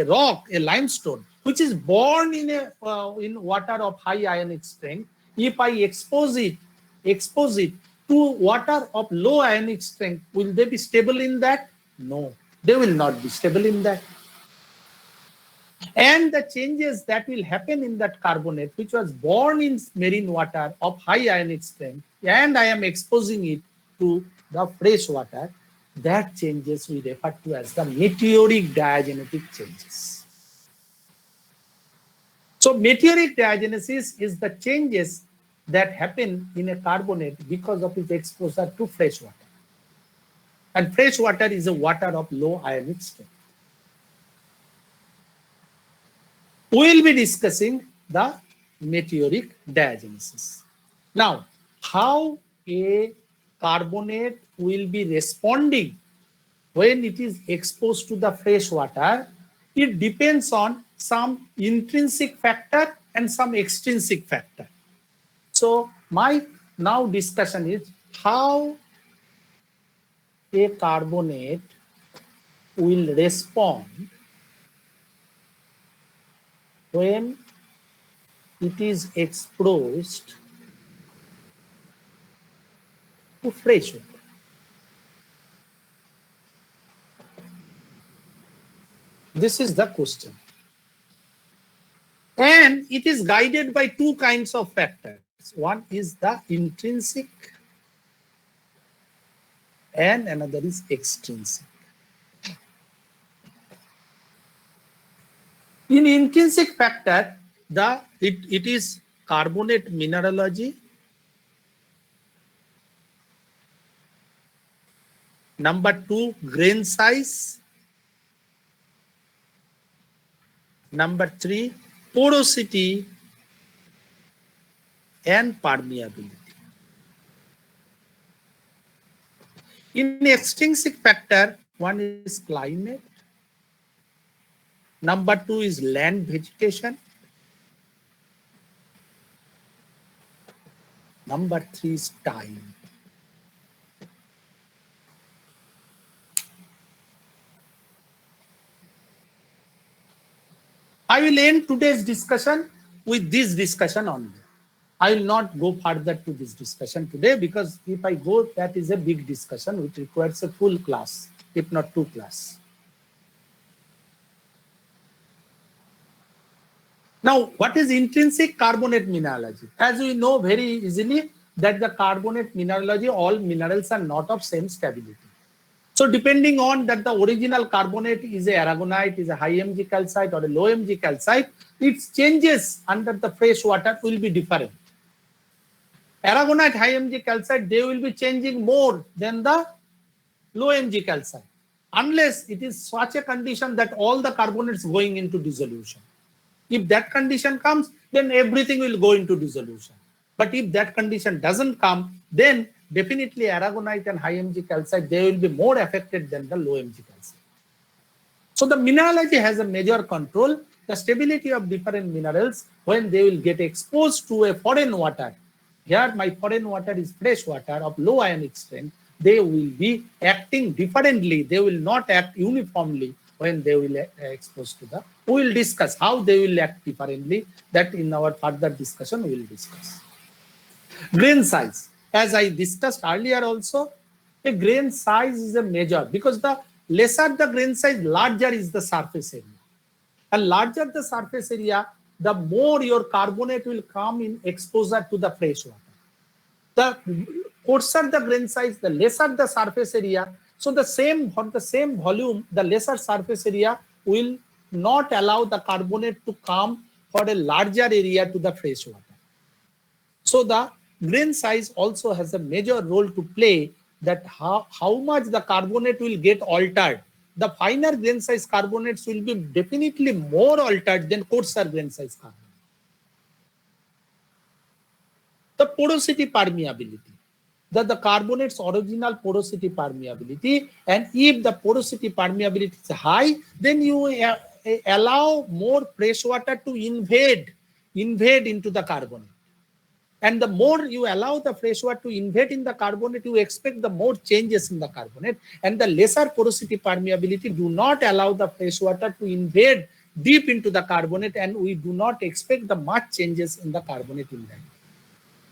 rock, a limestone, which is born in water of high ionic strength, if I expose it to water of low ionic strength, will they be stable in that? No, they will not be stable in that. And the changes that will happen in that carbonate, which was born in marine water of high ionic strength, and I am exposing it to the fresh water, that changes we refer to as the meteoric diagenetic changes. So meteoric diagenesis is the changes that happen in a carbonate because of its exposure to fresh water. And fresh water is a water of low ionic strength. We will be discussing the meteoric diagenesis. Now, how a carbonate will be responding when it is exposed to the fresh water, it depends on some intrinsic factor and some extrinsic factor. So my now discussion is how a carbonate will respond when it is exposed to fresh water. This is the question. And it is guided by two kinds of factors. One is the intrinsic and another is extrinsic. In intrinsic factor, it is carbonate mineralogy, number 2, grain size, number 3, porosity and permeability. In extrinsic factor, one is climate, number 2 is land vegetation, number 3 is time. I will end today's discussion with this discussion only. I will not go further to this discussion today because if I go, that is a big discussion which requires a full class, if not 2 classes. Now, what is intrinsic carbonate mineralogy? As we know very easily that the carbonate mineralogy, all minerals are not of same stability. So depending on that the original carbonate is a aragonite, is a high Mg calcite or a low Mg calcite, its changes under the fresh water will be different. Aragonite, high Mg calcite, they will be changing more than the low Mg calcite, unless it is such a condition that all the carbonates going into dissolution. If that condition comes, then everything will go into dissolution. But if that condition doesn't come, then definitely aragonite and high Mg calcite, they will be more affected than the low Mg calcite. So the mineralogy has a major control. The stability of different minerals when they will get exposed to a foreign water. Here my foreign water is fresh water of low ionic strength. They will be acting differently. They will not act uniformly when they will exposed to the. We will discuss how they will act differently. That in our further discussion we will discuss. Grain size. As I discussed earlier also, a grain size is a measure because the lesser the grain size, larger is the surface area. And larger the surface area, the more your carbonate will come in exposure to the fresh water. The coarser the grain size, the lesser the surface area. So the same volume, the lesser surface area will not allow the carbonate to come for a larger area to the fresh water. So the grain size also has a major role to play that how much the carbonate will get altered. The finer grain size carbonates will be definitely more altered than coarser grain size carbonate. The porosity permeability. The carbonate's original porosity permeability, and if the porosity permeability is high, then you allow more fresh water to invade into the carbonate. And the more you allow the fresh water to invade in the carbonate, you expect the more changes in the carbonate. And the lesser porosity permeability do not allow the fresh water to invade deep into the carbonate, and we do not expect the much changes in the carbonate in that.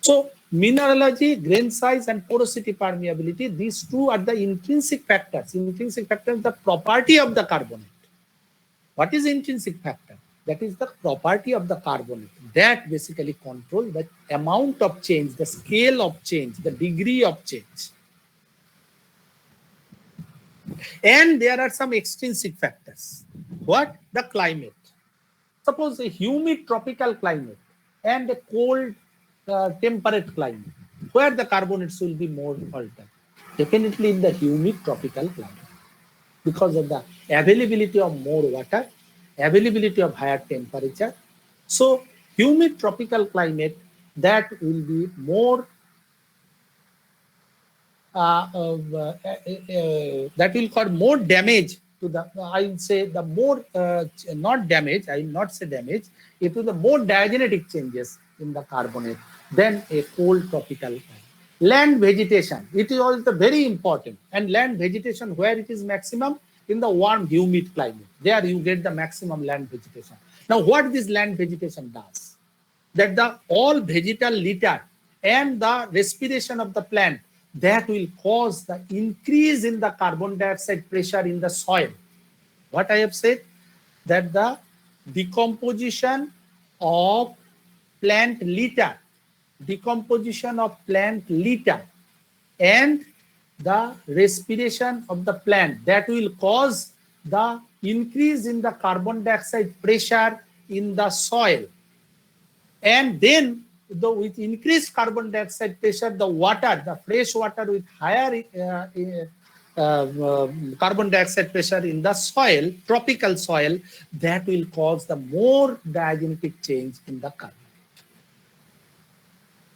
So mineralogy, grain size, and porosity permeability, these two are the intrinsic factors. Intrinsic factor is the property of the carbonate. What is intrinsic factor? That is the property of the carbonate that basically controls the amount of change, the scale of change, the degree of change. And there are some extrinsic factors. What? The climate. Suppose a humid tropical climate and a cold temperate climate, where the carbonates will be more altered. Definitely in the humid tropical climate, because of the availability of more water, availability of higher temperature. So humid tropical climate, that will be more that will cause more damage to the, I will say the more not damage, I will not say damage, it will be more diagenetic changes in the carbonate than a cold tropical climate. Land vegetation, it is also very important. And land vegetation, where it is maximum? In the warm humid climate. There you get the maximum land vegetation. Now what this land vegetation does? That the all vegetal litter and the respiration of the plant, that will cause the increase in the carbon dioxide pressure in the soil. What I have said? That the decomposition of plant litter and the respiration of the plant, that will cause the increase in the carbon dioxide pressure in the soil. And then with increased carbon dioxide pressure, the water, the fresh water with higher carbon dioxide pressure in the soil, tropical soil, that will cause the more diagenetic change in the carbonate.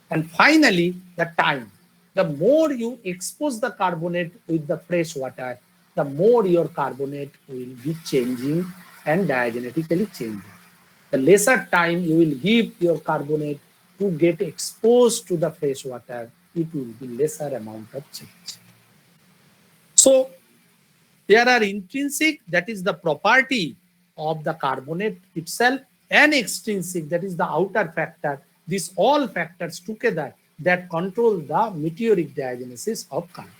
And finally, the time. The more you expose the carbonate with the fresh water, the more your carbonate will be changing and diagenetically changing. The lesser time you will give your carbonate to get exposed to the fresh water, it will be lesser amount of change. So there are intrinsic, that is the property of the carbonate itself, and extrinsic, that is the outer factor. These all factors together that control the meteoric diagenesis of carbonate.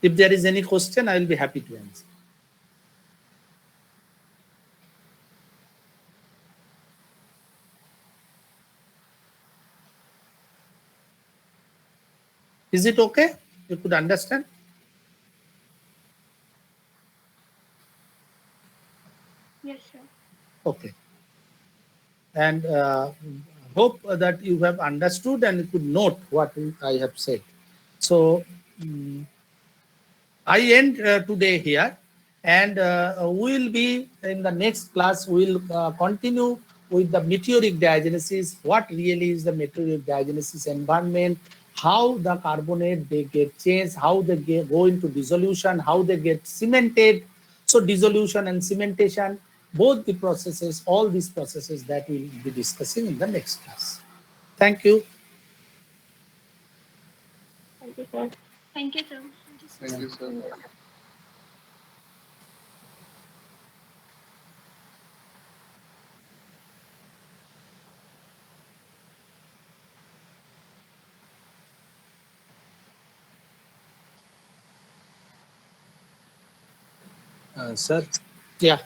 If there is any question, I will be happy to answer. Is it okay? You could understand? Yes, sir. Okay. And hope that you have understood and you could note what I have said. So I end today here, And we'll be in the next class, we'll continue with the meteoric diagenesis. What really is the meteoric diagenesis environment, how the carbonate they get changed, how they go into dissolution, how they get cemented. So dissolution and cementation, both the processes, all these processes that we'll be discussing in the next class. Thank you. Thank you, sir. Thank you, sir. Thank you, sir. Sir Yeah.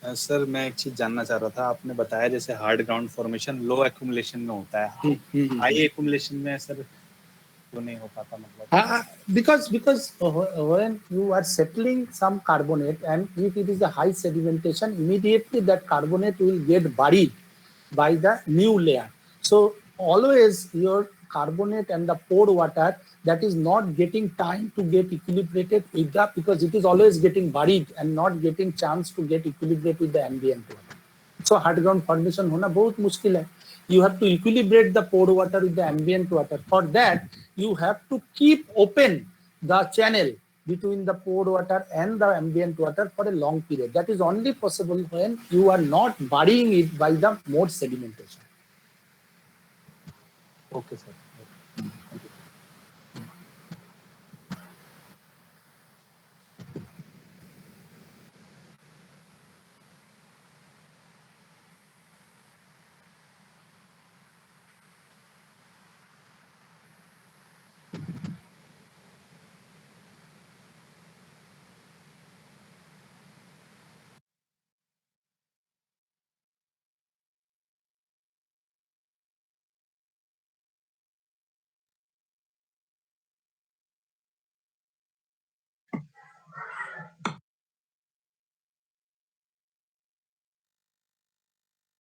Sir मैं एक चीज जानना चाह रहा था, आपने बताया जैसे हार्ड ग्राउंड फॉर्मेशन लो एक्यूमुलेशन में होता है, हाई एक्यूमुलेशन में सर क्यों नहीं हो पाता? मतलब because when you are settling some carbonate and if it is a high sedimentation, immediately that carbonate will get buried by the new layer. So always your carbonate and the poured water that is not getting time to get equilibrated with the, because it is always getting buried and not getting chance to get equilibrated with the ambient water. So hard ground formation होना बहुत मुश्किल है. You have to equilibrate the poured water with the ambient water. For that, you have to keep open the channel between the poured water and the ambient water for a long period. That is only possible when you are not burying it by the more sedimentation. Okay sir.